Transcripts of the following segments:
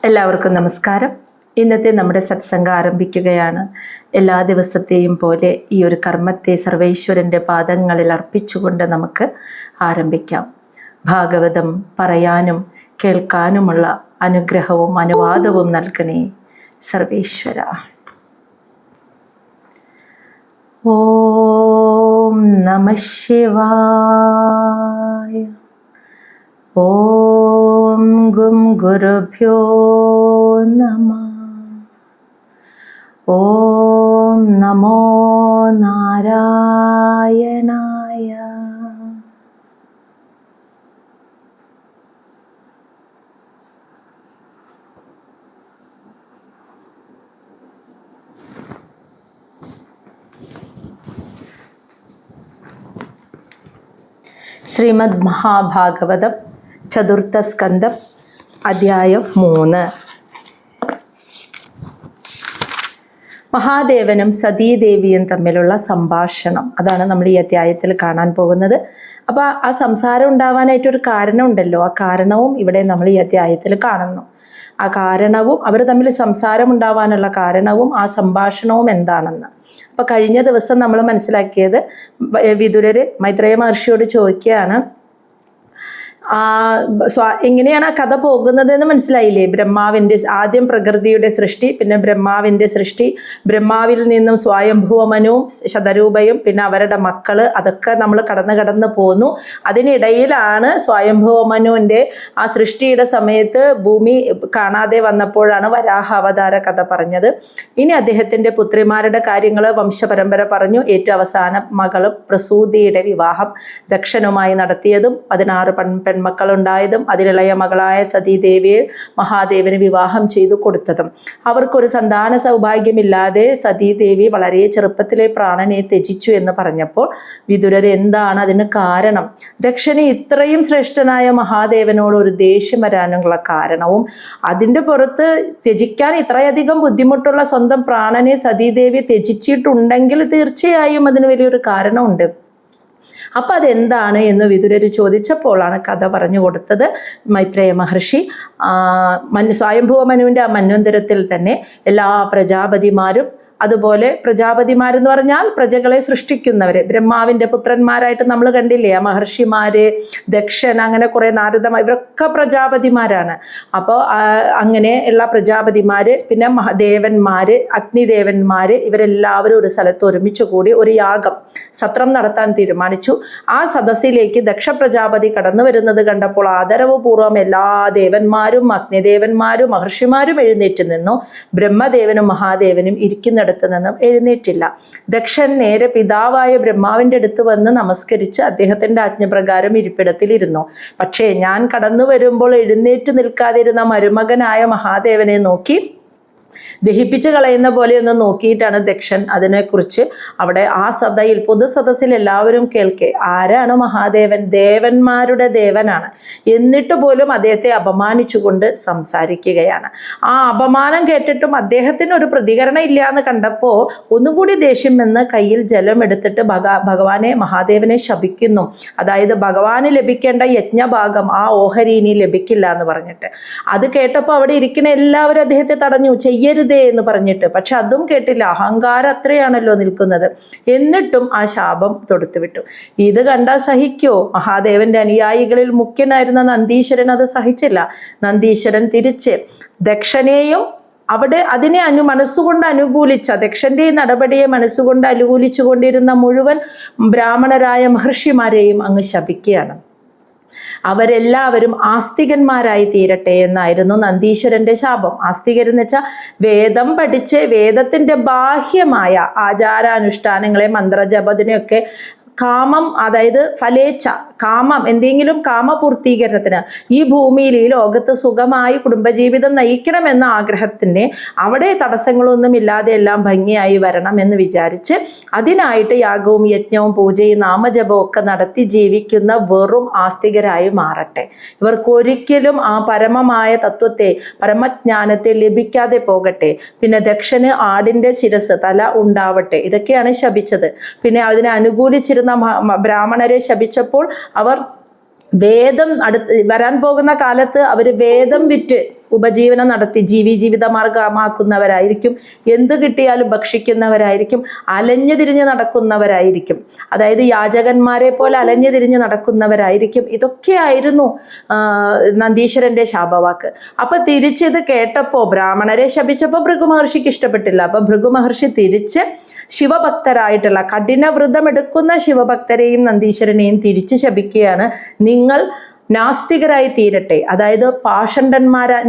എല്ലാവർക്കും നമസ്കാരം. ഇന്നത്തെ നമ്മുടെ സത്സംഗം ആരംഭിക്കുകയാണ്. എല്ലാ ദിവസത്തെയും പോലെ ഈ ഒരു കർമ്മത്തെ സർവേശ്വരൻ്റെ പാദങ്ങളിൽ അർപ്പിച്ചുകൊണ്ട് നമുക്ക് ആരംഭിക്കാം. ഭാഗവതം പറയാനും കേൾക്കാനുമുള്ള അനുഗ്രഹവും അനുവാദവും നൽകണേ സർവേശ്വര. ഓം നമഃ ശിവായ. ഓം ഗും ഗുരുഭ്യോ നമഃ. ഓം നമോ നാരായണായ. ശ്രീമദ് മഹാഭാഗവതം ചതുർത്ഥ സ്കന്ധം അധ്യായം 3. മഹാദേവനും സതീദേവിയും തമ്മിലുള്ള സംഭാഷണം, അതാണ് നമ്മൾ ഈ അധ്യായത്തിൽ കാണാൻ പോകുന്നത്. അപ്പോൾ ആ സംസാരം ഉണ്ടാവാനായിട്ടൊരു കാരണമുണ്ടല്ലോ, ആ കാരണവും ഇവിടെ നമ്മൾ ഈ അധ്യായത്തിൽ കാണുന്നു. ആ കാരണവും അവർ തമ്മിൽ സംസാരം ഉണ്ടാവാനുള്ള കാരണവും ആ സംഭാഷണവും എന്താണെന്ന്. അപ്പോൾ കഴിഞ്ഞ ദിവസം നമ്മൾ മനസ്സിലാക്കിയത്, വിദുരര് മൈത്രേയ മഹർഷിയോട് ചോദിക്കുകയാണ്, എങ്ങനെയാണ് ആ കഥ പോകുന്നത് എന്ന് മനസ്സിലായില്ലേ? ബ്രഹ്മാവിൻ്റെ ആദ്യം പ്രകൃതിയുടെ സൃഷ്ടി, പിന്നെ ബ്രഹ്മാവിൻ്റെ സൃഷ്ടി, ബ്രഹ്മാവിൽ നിന്നും സ്വയംഭുവമനുവും ശതരൂപയും പിന്നെ അവരുടെ മക്കള്, അതൊക്കെ നമ്മൾ കടന്ന് പോന്നു. അതിനിടയിലാണ് സ്വയംഭുവമനുവിൻ്റെ ആ സൃഷ്ടിയുടെ സമയത്ത് ഭൂമി കാണാതെ വന്നപ്പോഴാണ് വരാഹ അവതാര കഥ പറഞ്ഞത്. ഇനി അദ്ദേഹത്തിൻ്റെ പുത്രിമാരുടെ കാര്യങ്ങൾ വംശപരമ്പര പറഞ്ഞു. ഏറ്റവും അവസാന മകളും പ്രസൂതിയുടെ വിവാഹം ദക്ഷനുമായി നടത്തിയതും 16 പെൺമക്കളുണ്ടായതും അതിലിളയ മകളായ സതീദേവിയെ മഹാദേവന് വിവാഹം ചെയ്തു കൊടുത്തതും. അവർക്കൊരു സന്താന സൗഭാഗ്യമില്ലാതെ സതീദേവി വളരെ ചെറുപ്പത്തിലെ പ്രാണനെ ത്യജിച്ചു എന്ന് പറഞ്ഞപ്പോൾ വിദുരർ എന്താണ് അതിന് കാരണം, ദക്ഷന് ഇത്രയും ശ്രേഷ്ഠനായ മഹാദേവനോട് ഒരു ദേഷ്യം വരാനുള്ള കാരണവും, അതിൻ്റെ പുറത്ത് ത്യജിക്കാൻ ഇത്രയധികം ബുദ്ധിമുട്ടുള്ള സ്വന്തം പ്രാണനെ സതീദേവി ത്യജിച്ചിട്ടുണ്ടെങ്കിൽ തീർച്ചയായും അതിന് വലിയൊരു കാരണമുണ്ട്. അപ്പം അതെന്താണ് എന്ന് വിദുരർ ചോദിച്ചപ്പോഴാണ് കഥ പറഞ്ഞു കൊടുത്തത് മൈത്രേയ മഹർഷി. സ്വയംഭുവ മനുവിൻ്റെ ആ മന്വന്തരത്തിൽ തന്നെ എല്ലാ പ്രജാപതിമാരും, അതുപോലെ പ്രജാപതിമാരെന്ന് പറഞ്ഞാൽ പ്രജകളെ സൃഷ്ടിക്കുന്നവർ, ബ്രഹ്മാവിൻ്റെ പുത്രന്മാരായിട്ട് നമ്മൾ കണ്ടില്ലേ, ആ മഹർഷിമാര്, ദക്ഷൻ, അങ്ങനെ കുറേ നാരദമാർ, ഇവരൊക്കെ പ്രജാപതിമാരാണ്. അപ്പോൾ അങ്ങനെ ഉള്ള പ്രജാപതിമാര്, പിന്നെ ദേവന്മാര്, അഗ്നിദേവന്മാര്, ഇവരെല്ലാവരും ഒരു സ്ഥലത്ത് ഒരുമിച്ച് കൂടി ഒരു യാഗം, സത്രം നടത്താൻ തീരുമാനിച്ചു. ആ സദസ്സിലേക്ക് ദക്ഷ പ്രജാപതി കടന്നു വരുന്നത് കണ്ടപ്പോൾ ആദരവപൂർവ്വം എല്ലാ ദേവന്മാരും അഗ്നിദേവന്മാരും മഹർഷിമാരും എഴുന്നേറ്റ് നിന്നു. ബ്രഹ്മദേവനും മഹാദേവനും ഇരിക്കുന്നിടത്ത് നിന്നും എഴുന്നേറ്റില്ല. ദക്ഷൻ നേരെ പിതാവായ ബ്രഹ്മാവിൻ്റെ അടുത്ത് വന്ന് നമസ്കരിച്ച് അദ്ദേഹത്തിൻ്റെ ആജ്ഞപ്രകാരം ഇരിപ്പിടത്തിലിരുന്നു. പക്ഷേ ഞാൻ കടന്നു വരുമ്പോൾ എഴുന്നേറ്റ് നിൽക്കാതിരുന്ന മരുമകനായ മഹാദേവനെ നോക്കി ദഹിപ്പിച്ച് കളയുന്ന പോലെ ഒന്ന് നോക്കിയിട്ടാണ് ദക്ഷൻ അതിനെക്കുറിച്ച് അവിടെ ആ സദയിൽ, പൊതുസദസ്സിൽ എല്ലാവരും കേൾക്കെ, ആരാണ് മഹാദേവൻ? ദേവന്മാരുടെ ദേവനാണ്. എന്നിട്ട് പോലും അദ്ദേഹത്തെ അപമാനിച്ചുകൊണ്ട് സംസാരിക്കുകയാണ്. ആ അപമാനം കേട്ടിട്ടും അദ്ദേഹത്തിന് ഒരു പ്രതികരണം ഇല്ല എന്ന് കണ്ടപ്പോൾ ഒന്നുകൂടി ദേഷ്യം എന്ന് കയ്യിൽ ജലം എടുത്തിട്ട് ഭഗവാനെ, മഹാദേവനെ ശപിക്കുന്നു. അതായത് ഭഗവാന് ലഭിക്കേണ്ട യജ്ഞഭാഗം, ആ ഓഹരി ഇനി ലഭിക്കില്ല എന്ന് പറഞ്ഞിട്ട്. അത് കേട്ടപ്പോൾ അവിടെ ഇരിക്കുന്ന എല്ലാവരും അദ്ദേഹത്തെ തടഞ്ഞു, ചെയ്യരുതേ എന്ന് പറഞ്ഞിട്ട്. പക്ഷെ അതും കേട്ടില്ല, അഹങ്കാരം അത്രയാണല്ലോ നിൽക്കുന്നത്. എന്നിട്ടും ആ ശാപം തൊടുത്തുവിട്ടു. ഇത് കണ്ടാൽ സഹിക്കോ? മഹാദേവന്റെ അനുയായികളിൽ മുഖ്യനായിരുന്ന നന്ദീശ്വരൻ അത് സഹിച്ചില്ല. നന്ദീശ്വരൻ തിരിച്ച് ദക്ഷനെയും അതിനെ മനസ്സുകൊണ്ട് അനുകൂലിച്ച, ദക്ഷന്റെ നടപടിയെ മനസ്സുകൊണ്ട് അനുകൂലിച്ചു കൊണ്ടിരുന്ന മുഴുവൻ ബ്രാഹ്മണരായ മഹർഷിമാരെയും അങ്ങ് ശപിക്കുകയാണ്. അവരെല്ലാവരും ആസ്തികന്മാരായി തീരട്ടെ എന്നായിരുന്നു നന്ദീശ്വരന്റെ ശാപം. ആസ്തികരെന്ന് വെച്ചാൽ വേദം പഠിച്ച് വേദത്തിന്റെ ബാഹ്യമായ ആചാരാനുഷ്ഠാനങ്ങളെ, മന്ത്രജപത്തിനെയൊക്കെ കാമം, അതായത് ഫലേച്ഛ, കാമം, എന്തെങ്കിലും കാമപൂർത്തീകരണത്തിന് ഈ ഭൂമിയിൽ ഈ ലോകത്ത് സുഖമായി കുടുംബജീവിതം നയിക്കണമെന്ന ആഗ്രഹത്തിന് അവിടെ തടസ്സങ്ങളൊന്നും ഇല്ലാതെ എല്ലാം ഭംഗിയായി വരണം എന്ന് വിചാരിച്ച് അതിനായിട്ട് യാഗവും യജ്ഞവും പൂജയും നാമജപവും ഒക്കെ നടത്തി ജീവിക്കുന്ന വെറും ആസ്തികരായി മാറട്ടെ. ഇവർക്കൊരിക്കലും ആ പരമമായ തത്വത്തെ, പരമജ്ഞാനത്തെ ലഭിക്കാതെ പോകട്ടെ. പിന്നെ ദക്ഷന് ആടിൻ്റെ ശിരസ്, തല ഉണ്ടാവട്ടെ. ഇതൊക്കെയാണ് ശപിച്ചത്. പിന്നെ അതിനെ അനുകൂലിച്ചിരുന്ന ബ്രാഹ്മണരെ ശപിച്ചപ്പോൾ അവർ വേദം വരാൻ പോകുന്ന കാലത്ത് അവർ വേദം വിറ്റ് ഉപജീവനം നടത്തി ജീവിതമാർഗമാക്കുന്നവരായിരിക്കും. എന്ത് കിട്ടിയാലും ഭക്ഷിക്കുന്നവരായിരിക്കും. അലഞ്ഞു തിരിഞ്ഞ് നടക്കുന്നവരായിരിക്കും. അതായത് യാചകന്മാരെ പോലെ അലഞ്ഞു തിരിഞ്ഞ് നടക്കുന്നവരായിരിക്കും. ഇതൊക്കെയായിരുന്നു നന്ദീശ്വരന്റെ ശാപവാക്ക്. അപ്പൊ തിരിച്ചിത് കേട്ടപ്പോൾ ബ്രാഹ്മണരെ ശപിച്ചപ്പോൾ ഭൃഗു മഹർഷിക്ക് ഇഷ്ടപ്പെട്ടില്ല. അപ്പൊ ഭൃഗു മഹർഷി തിരിച്ച് ശിവഭക്തരായിട്ടുള്ള കഠിനവ്രതം എടുക്കുന്ന ശിവഭക്തരെയും നന്ദീശ്വരനെയും തിരിച്ചു ശപിക്കുകയാണ്. നിങ്ങൾ നാസ്തികരായി തീരട്ടെ, അതായത്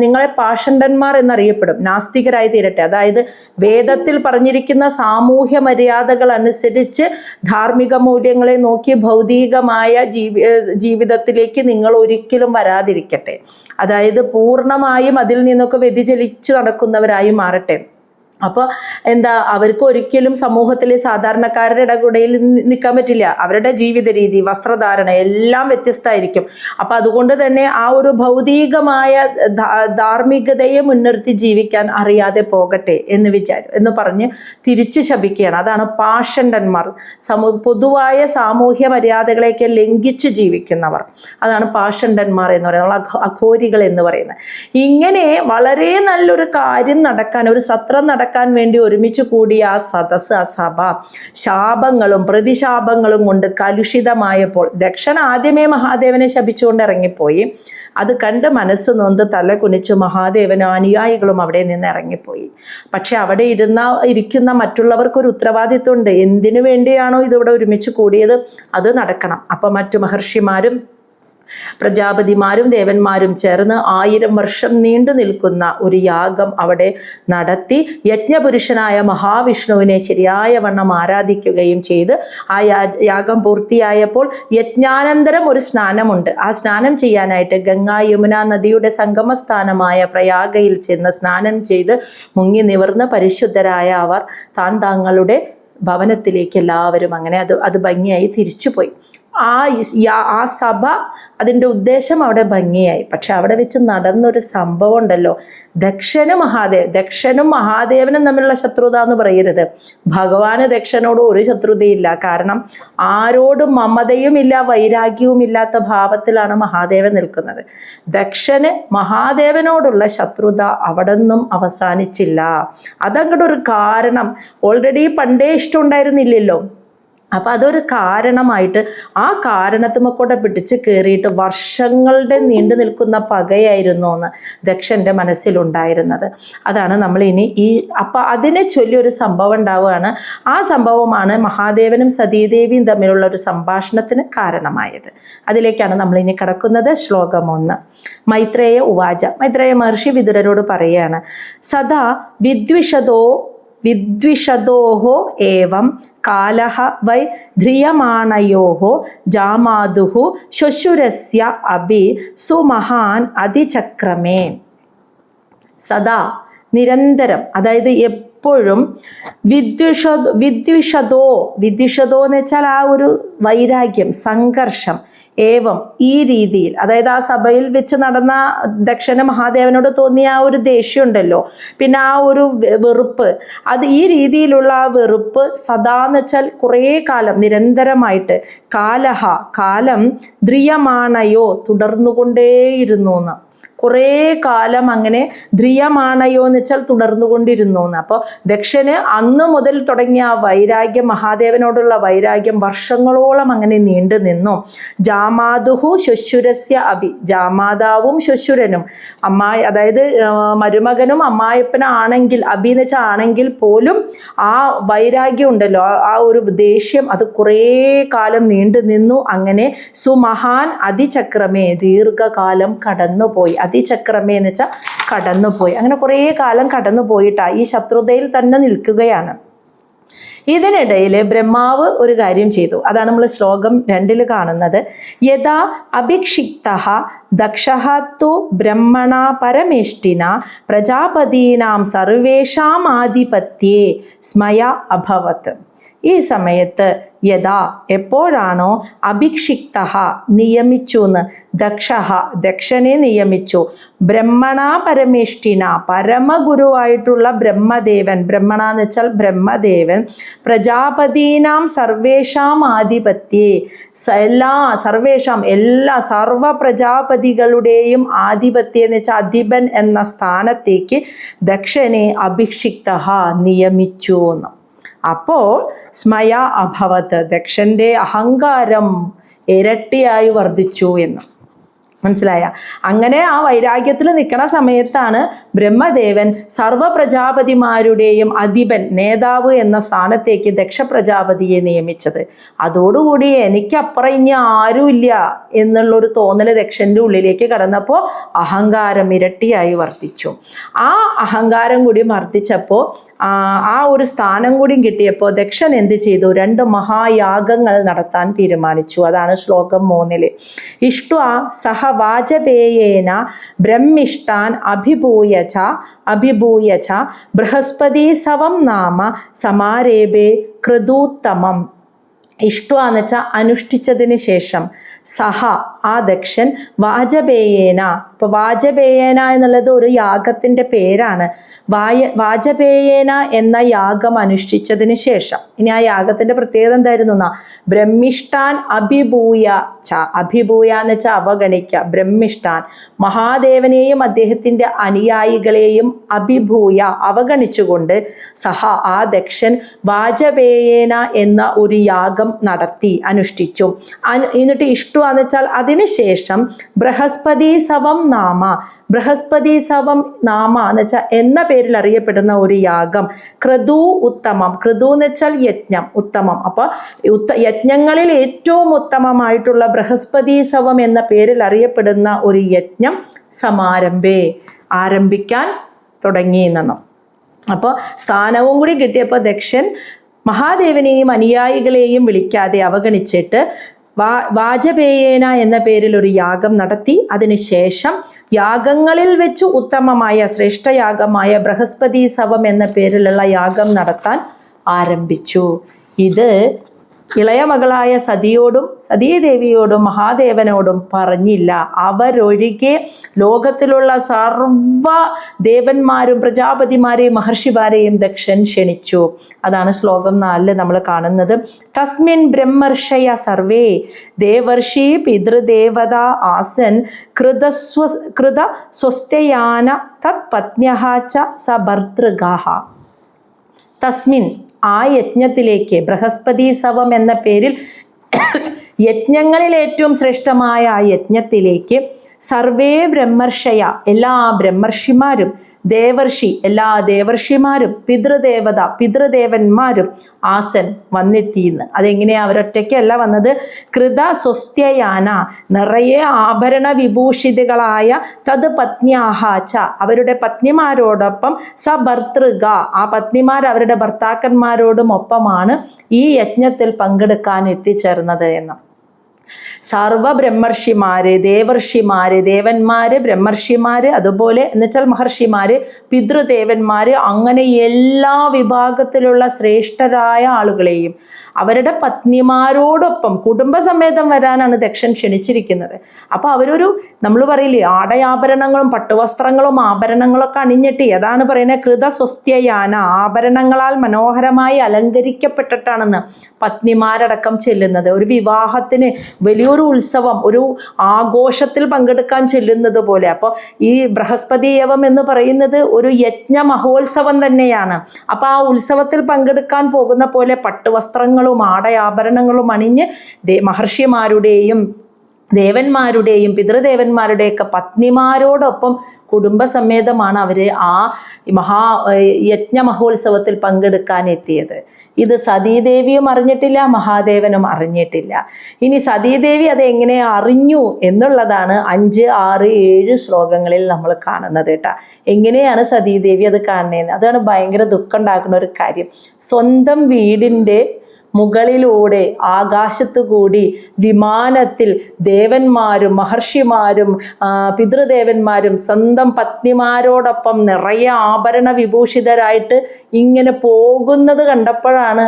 നിങ്ങളെ പാഷണ്ഡന്മാർ എന്നറിയപ്പെടും. നാസ്തികരായി തീരട്ടെ, അതായത് വേദത്തിൽ പറഞ്ഞിരിക്കുന്ന സാമൂഹ്യ മര്യാദകൾ അനുസരിച്ച് ധാർമ്മിക മൂല്യങ്ങളെ നോക്കി ഭൗതികമായ ജീവിതത്തിലേക്ക് നിങ്ങൾ ഒരിക്കലും വരാതിരിക്കട്ടെ. അതായത് പൂർണ്ണമായും അതിൽ നിന്നൊക്കെ വ്യതിചലിച്ചു നടക്കുന്നവരായി മാറട്ടെ. അപ്പോൾ അവർക്ക് ഒരിക്കലും സമൂഹത്തിലെ സാധാരണക്കാരുടെ ഇടകൂടയിൽ നിൽക്കാൻ പറ്റില്ല. അവരുടെ ജീവിത രീതി, വസ്ത്രധാരണ എല്ലാം വ്യത്യസ്തമായിരിക്കും. അപ്പം അതുകൊണ്ട് തന്നെ ആ ഒരു ഭൗതികമായ ധാർമ്മികതയെ മുൻനിർത്തി ജീവിക്കാൻ അറിയാതെ പോകട്ടെ എന്ന് പറഞ്ഞ് തിരിച്ച് ശപിക്കുകയാണ്. അതാണ് പാഷണ്ഡന്മാർ, പൊതുവായ സാമൂഹ്യ മര്യാദകളെയൊക്കെ ലംഘിച്ച് ജീവിക്കുന്നവർ. അതാണ് പാഷണ്ഡന്മാർ എന്ന് പറയുന്നത്, അഘോരികൾ എന്ന് പറയുന്നത്. ഇങ്ങനെ വളരെ നല്ലൊരു കാര്യം നടക്കാൻ, ഒരു സത്രം നടക്കാൻ വേണ്ടി ഒരുമിച്ച് കൂടിയ ആ സദസ്, ആ സഭ ശാപങ്ങളും പ്രതിശാപങ്ങളും കൊണ്ട് കലുഷിതമായപ്പോൾ ദക്ഷൻ ആദ്യമേ മഹാദേവനെ ശപിച്ചുകൊണ്ട് ഇറങ്ങിപ്പോയി. അത് കണ്ട് മനസ്സ് നൊന്ത് തല കുനിച്ച് മഹാദേവനും അനുയായികളും അവിടെ നിന്ന് ഇറങ്ങിപ്പോയി. പക്ഷെ അവിടെ ഇരിക്കുന്ന മറ്റുള്ളവർക്കൊരു ഉത്തരവാദിത്വമുണ്ട്. എന്തിനു വേണ്ടിയാണോ ഇതിവിടെ ഒരുമിച്ച് കൂടിയത് അത് നടക്കണം. അപ്പം മറ്റു മഹർഷിമാരും പ്രജാപതിമാരും ദേവന്മാരും ചേർന്ന് 1000 വർഷം നീണ്ടു നിൽക്കുന്ന ഒരു യാഗം അവിടെ നടത്തി യജ്ഞപുരുഷനായ മഹാവിഷ്ണുവിനെ ശരിയായ വണ്ണം ആരാധിക്കുകയും ചെയ്ത് ആ യാഗം പൂർത്തിയായപ്പോൾ യജ്ഞാനന്തരം ഒരു സ്നാനമുണ്ട്. ആ സ്നാനം ചെയ്യാനായിട്ട് ഗംഗാ യമുന നദിയുടെ സംഗമസ്ഥാനമായ പ്രയാഗയിൽ ചെന്ന് സ്നാനം ചെയ്ത് മുങ്ങി നിവർന്ന് പരിശുദ്ധരായ അവർ താങ്കളുടെ ഭവനത്തിലേക്ക് എല്ലാവരും അങ്ങനെ അത് ഭംഗിയായി തിരിച്ചുപോയി. ആ സഭ അതിൻ്റെ ഉദ്ദേശം അവിടെ ഭംഗിയായി. പക്ഷെ അവിടെ വെച്ച് നടന്നൊരു സംഭവം ഉണ്ടല്ലോ, ദക്ഷനും മഹാദേവനും തമ്മിലുള്ള ശത്രുത എന്ന് പറയരുത്. ഭഗവാന് ദക്ഷനോട് ഒരു ശത്രുതയില്ല. കാരണം ആരോടും മമതയും ഇല്ല, വൈരാഗ്യവും ഇല്ലാത്ത ഭാവത്തിലാണ് മഹാദേവൻ നിൽക്കുന്നത്. ദക്ഷന് മഹാദേവനോടുള്ള ശത്രുത അവിടെ നിന്നും അവസാനിച്ചില്ല. അതങ്ങോട്ട് ഒരു കാരണം ഓൾറെഡി പണ്ടേ ഇഷ്ടമുണ്ടായിരുന്നില്ലല്ലോ. അപ്പം അതൊരു കാരണമായിട്ട് ആ കാരണത്തുമക്കൂടെ പിടിച്ച് കയറിയിട്ട് വർഷങ്ങളുടെ നീണ്ടു നിൽക്കുന്ന പകയായിരുന്നു എന്ന് ദക്ഷൻ്റെ മനസ്സിലുണ്ടായിരുന്നത്. അതാണ് നമ്മൾ ഇനി അപ്പം അതിനെ ചൊല്ലി ഒരു സംഭവം ഉണ്ടാവുകയാണ്. ആ സംഭവമാണ് മഹാദേവനും സതീദേവിയും തമ്മിലുള്ള ഒരു സംഭാഷണത്തിന് കാരണമായത്. അതിലേക്കാണ് നമ്മൾ ഇനി കടക്കുന്നത്. ശ്ലോകം 1. മൈത്രേയ ഉവാച. മൈത്രേയ മഹർഷി വിദുരരോട് പറയുകയാണ്. സദാ വിദ്വിഷദോഃ ഏവം കാലഃ വൈ ധ്രിയമാണയോഃ ജാമാതുഃ ശ്വശുരസ്യ അഭി സുമഹാൻ അതിചക്രമേ. സദാ, നിരന്തരം, അതായത് എപ്പോഴും വിദ്വിഷദോ എന്ന് വെച്ചാൽ ആ ഒരു വൈരാഗ്യം, സംഘർഷം. ഏവം, ഈ രീതിയിൽ, അതായത് ആ സഭയിൽ വെച്ച് നടന്ന ദക്ഷന് മഹാദേവനോട് തോന്നിയ ആ ഒരു ദേഷ്യമുണ്ടല്ലോ, പിന്നെ ആ ഒരു വെറുപ്പ്, അത് ഈ രീതിയിലുള്ള ആ വെറുപ്പ് സദാന്ന് വെച്ചാൽ കുറേ കാലം നിരന്തരമായിട്ട്, കാലം ധ്രിയമാണയോ തുടർന്നുകൊണ്ടേയിരുന്നു എന്ന്. കുറേ കാലം അങ്ങനെ ധ്രിയമാണയോ എന്ന് വെച്ചാൽ തുടർന്നുകൊണ്ടിരുന്നു എന്ന്. അപ്പോൾ ദക്ഷന് അന്ന് മുതൽ തുടങ്ങിയ ആ വൈരാഗ്യം, മഹാദേവനോടുള്ള വൈരാഗ്യം വർഷങ്ങളോളം അങ്ങനെ നീണ്ടു നിന്നു. ജാമാതുഹു ശ്വശുരസ്യ അഭി, ജാമാതാവും ശ്വശുരനും, അതായത് മരുമകനും അമ്മായപ്പനാണെങ്കിൽ, അഭി എന്ന് വെച്ചാൽ ആണെങ്കിൽ പോലും ആ വൈരാഗ്യം ഉണ്ടല്ലോ, ആ ഒരു ദേഷ്യം, അത് കുറേ കാലം നീണ്ടു നിന്നു. അങ്ങനെ സുമഹാൻ അതിചക്രമേ, ദീർഘകാലം കടന്നുപോയി. അതിചക്രമേ എന്ന് വെച്ചാൽ കടന്നുപോയി. അങ്ങനെ കുറേ കാലം കടന്നു പോയിട്ടാ ഈ ശത്രുതയിൽ തന്നെ നിൽക്കുകയാണ്. ഇതിനിടയിൽ ബ്രഹ്മാവ് ഒരു കാര്യം ചെയ്തു. അതാണ് നമ്മൾ ശ്ലോകം 2 കാണുന്നത്. യഥാ അഭിക്ഷിക്തഃ ദക്ഷഃ തു ബ്രഹ്മണ പരമേഷ്ഠിന പ്രജാപതീനാം സർവേഷാം ആധിപത്യേ സ്മയ അഭവത്. ഈ സമയത്ത് യഥാ എപ്പോഴാണോ അഭിക്ഷിക്ത നിയമിച്ചു എന്ന് ദക്ഷനെ നിയമിച്ചു ബ്രഹ്മണ പരമേഷ്ഠിന പരമഗുരുവായിട്ടുള്ള ബ്രഹ്മദേവൻ, ബ്രഹ്മണ എന്ന് വെച്ചാൽ ബ്രഹ്മദേവൻ, പ്രജാപതീനാം സർവേഷാം ആധിപത്യേ എല്ലാ സർവ പ്രജാപതികളുടെയും ആധിപത്യം എന്ന് വെച്ചാൽ അധിപൻ എന്ന സ്ഥാനത്തേക്ക് ദക്ഷനെ അഭിക്ഷിക്ത നിയമിച്ചു എന്ന്. അപ്പോൾ സ്മയ അഭവത്, ദക്ഷന്റെ അഹങ്കാരം ഇരട്ടിയായി വർദ്ധിച്ചു എന്ന് മനസ്സിലായ. അങ്ങനെ ആ വൈരാഗ്യത്തിൽ നിൽക്കുന്ന സമയത്താണ് ബ്രഹ്മദേവൻ സർവ പ്രജാപതിമാരുടെയും അധിപൻ, നേതാവ് എന്ന സ്ഥാനത്തേക്ക് ദക്ഷ പ്രജാപതിയെ നിയമിച്ചത്. അതോടുകൂടി എനിക്കപ്പുറം ഇനി ആരുമില്ല എന്നുള്ളൊരു തോന്നൽ ദക്ഷൻ്റെ ഉള്ളിലേക്ക് കടന്നപ്പോൾ അഹങ്കാരം ഇരട്ടിയായി വർദ്ധിച്ചു. ആ അഹങ്കാരം കൂടി വർദ്ധിച്ചപ്പോൾ ആ ഒരു സ്ഥാനം കൂടി കിട്ടിയപ്പോൾ ദക്ഷൻ എന്ത് ചെയ്തു? 2 മഹായാഗങ്ങൾ നടത്താൻ തീരുമാനിച്ചു. അതാണ് ശ്ലോകം 3. ഇഷ്ട്വാ സഹ വാജപേയേന ബ്രഹ്മിഷ്ടാൻ അഭിഭൂയ ച ബൃഹസ്പതി സവം നാമ സമാരേഭേ കൃതൂത്തമം. ഇഷ്ട്വാ എന്ന് വെച്ചാൽ അനുഷ്ഠിച്ചതിന് ശേഷം, സഹ ആ ദക്ഷൻ വാജപേയേന, ഇപ്പോൾ വാജപേയേന എന്നുള്ളത് ഒരു യാഗത്തിൻ്റെ പേരാണ്. വാജപേയേന എന്ന യാഗം അനുഷ്ഠിച്ചതിന് ശേഷം, ഇനി ആ യാഗത്തിൻ്റെ പ്രത്യേകത എന്തായിരുന്നു എന്നാ, ബ്രഹ്മിഷ്ടാൻ അഭിഭൂയ ച, അഭിഭൂയ എന്ന് വെച്ചാൽ അവഗണിക്കുക, ബ്രഹ്മിഷ്ടാൻ മഹാദേവനെയും അദ്ദേഹത്തിൻ്റെ അനുയായികളെയും അഭിഭൂയ അവഗണിച്ചുകൊണ്ട് സഹ ആ ദക്ഷൻ വാജപേയേന എന്ന ഒരു യാഗം നടത്തി അനുഷ്ഠിച്ചു. എന്നിട്ട് ഇഷ്ടുവാന്ന് വെച്ചാൽ അതിനുശേഷം ബൃഹസ്പതി സവം നാമ, ബൃഹസ്പതി സവം നാമ എന്ന് വെച്ചാൽ എന്ന പേരിൽ അറിയപ്പെടുന്ന ഒരു യാഗം, ക്രതു ഉത്തമം, ക്രതു എന്ന് വെച്ചാൽ യജ്ഞം, ഉത്തമം. അപ്പോൾ യജ്ഞങ്ങളിൽ ഏറ്റവും ഉത്തമമായിട്ടുള്ള ബൃഹസ്പതി സവം എന്ന പേരിൽ അറിയപ്പെടുന്ന ഒരു യജ്ഞം സമാരംഭേ ആരംഭിക്കാൻ തുടങ്ങി എന്നു. അപ്പോൾ സ്ഥാനവും കൂടി കിട്ടിയപ്പോൾ ദക്ഷൻ മഹാദേവനെയും അനുയായികളെയും വിളിക്കാതെ അവഗണിച്ചിട്ട് വാജപേയേന എന്ന പേരിൽ ഒരു യാഗം നടത്തി. അതിനുശേഷം യാഗങ്ങളിൽ വെച്ച് ഉത്തമമായ ശ്രേഷ്ഠയാഗമായ ബൃഹസ്പതി സവം എന്ന പേരിലുള്ള യാഗം നടത്താൻ ആരംഭിച്ചു. ഇത് ഇളയ മകളായ സതിയോടും സതീദേവിയോടും മഹാദേവനോടും പറഞ്ഞില്ല. അവരൊഴികെ ലോകത്തിലുള്ള സർവ ദേവന്മാരും പ്രജാപതിമാരെയും മഹർഷിമാരെയും ദക്ഷൻ ക്ഷണിച്ചു. അതാണ് ശ്ലോകം 4 നമ്മൾ കാണുന്നത്. തസ്മിൻ ബ്രഹ്മർഷയ സർവേ ദേവർഷി പിതൃദേവത ആസൻ കൃത സ്വസ്തയാന തത് പത്ന്യഃ ച സഭർതൃഗാഃ. തസ്മിൻ ആ യജ്ഞത്തിലേക്ക്, ബൃഹസ്പതി സവം എന്ന പേരിൽ യജ്ഞങ്ങളിൽ ഏറ്റവും ശ്രേഷ്ഠമായ ആ യജ്ഞത്തിലേക്ക് സർവേ ബ്രഹ്മർഷയ എല്ലാ ബ്രഹ്മർഷിമാരും, ദേവർഷി എല്ലാ ദേവർഷിമാരും, പിതൃദേവത പിതൃദേവന്മാരും ആസൻ വന്നെത്തിയെന്ന്. അതെങ്ങനെയാണ്? അവരൊറ്റയ്ക്കല്ല വന്നത്. കൃത സ്വസ്ത്യയാന നിറയെ ആഭരണ വിഭൂഷിതകളായ തത് പത്ന്യാഹ ച അവരുടെ പത്നിമാരോടൊപ്പം സഭർതൃഗ ആ പത്നിമാർ അവരുടെ ഭർത്താക്കന്മാരോടും ഒപ്പമാണ് ഈ യജ്ഞത്തിൽ പങ്കെടുക്കാൻ എത്തിച്ചേർന്നത് എന്ന്. സർവ ബ്രഹ്മർഷിമാര്, ദേവർഷിമാര്, ദേവന്മാര്, ബ്രഹ്മർഷിമാര്, അതുപോലെ എന്നുവെച്ചാൽ മഹർഷിമാര്, പിതൃദേവന്മാര്, അങ്ങനെ എല്ലാ വിഭാഗത്തിലുള്ള ശ്രേഷ്ഠരായ ആളുകളെയും അവരുടെ പത്നിമാരോടൊപ്പം കുടുംബസമേതം വരാനാണ് ദക്ഷൻ ക്ഷണിച്ചിരിക്കുന്നത്. അപ്പോൾ അവരൊരു, നമ്മൾ പറയില്ലേ, ആടയാഭരണങ്ങളും പട്ടുവസ്ത്രങ്ങളും ആഭരണങ്ങളൊക്കെ അണിഞ്ഞിട്ട്, അതാണ് പറയുന്നത് കൃതസ്വസ്ത്യയാന, ആഭരണങ്ങളാൽ മനോഹരമായി അലങ്കരിക്കപ്പെട്ടിട്ടാണെന്ന് പത്നിമാരടക്കം ചെല്ലുന്നത്. ഒരു വിവാഹത്തിന് വലിയൊരു ഉത്സവം, ഒരു ആഘോഷത്തിൽ പങ്കെടുക്കാൻ ചെല്ലുന്നത് പോലെ. അപ്പോൾ ഈ ബൃഹസ്പതി യവം എന്ന് പറയുന്നത് ഒരു യജ്ഞ മഹോത്സവം തന്നെയാണ്. അപ്പോൾ ആ ഉത്സവത്തിൽ പങ്കെടുക്കാൻ പോകുന്ന പോലെ പട്ടുവസ്ത്രങ്ങളും ആടയാഭരണങ്ങളും അണിഞ്ഞ് മഹർഷിമാരുടെയും ദേവന്മാരുടെയും പിതൃദേവന്മാരുടെയൊക്കെ പത്നിമാരോടൊപ്പം കുടുംബസമേതമാണ് അവർ ആ യജ്ഞ മഹോത്സവത്തിൽ പങ്കെടുക്കാൻ എത്തിയത്. ഇത് സതീദേവിയും അറിഞ്ഞിട്ടില്ല, മഹാദേവനും അറിഞ്ഞിട്ടില്ല. ഇനി സതീദേവി അതെങ്ങനെ അറിഞ്ഞു എന്നുള്ളതാണ് 5, 6, 7 ശ്ലോകങ്ങളിൽ നമ്മൾ കാണുന്നത് കേട്ടോ. എങ്ങനെയാണ് സതീദേവി അത് കാണുന്നതെന്ന്, അതാണ് ഭയങ്കര ദുഃഖം ഉണ്ടാക്കുന്ന ഒരു കാര്യം. സ്വന്തം വീടിൻ്റെ മുകളിലൂടെ ആകാശത്തുകൂടി വിമാനത്തിൽ ദേവന്മാരും മഹർഷിമാരും പിതൃദേവന്മാരും സ്വന്തം പത്നിമാരോടൊപ്പം നിറയെ ആഭരണ വിഭൂഷിതരായിട്ട് ഇങ്ങനെ പോകുന്നത് കണ്ടപ്പോഴാണ്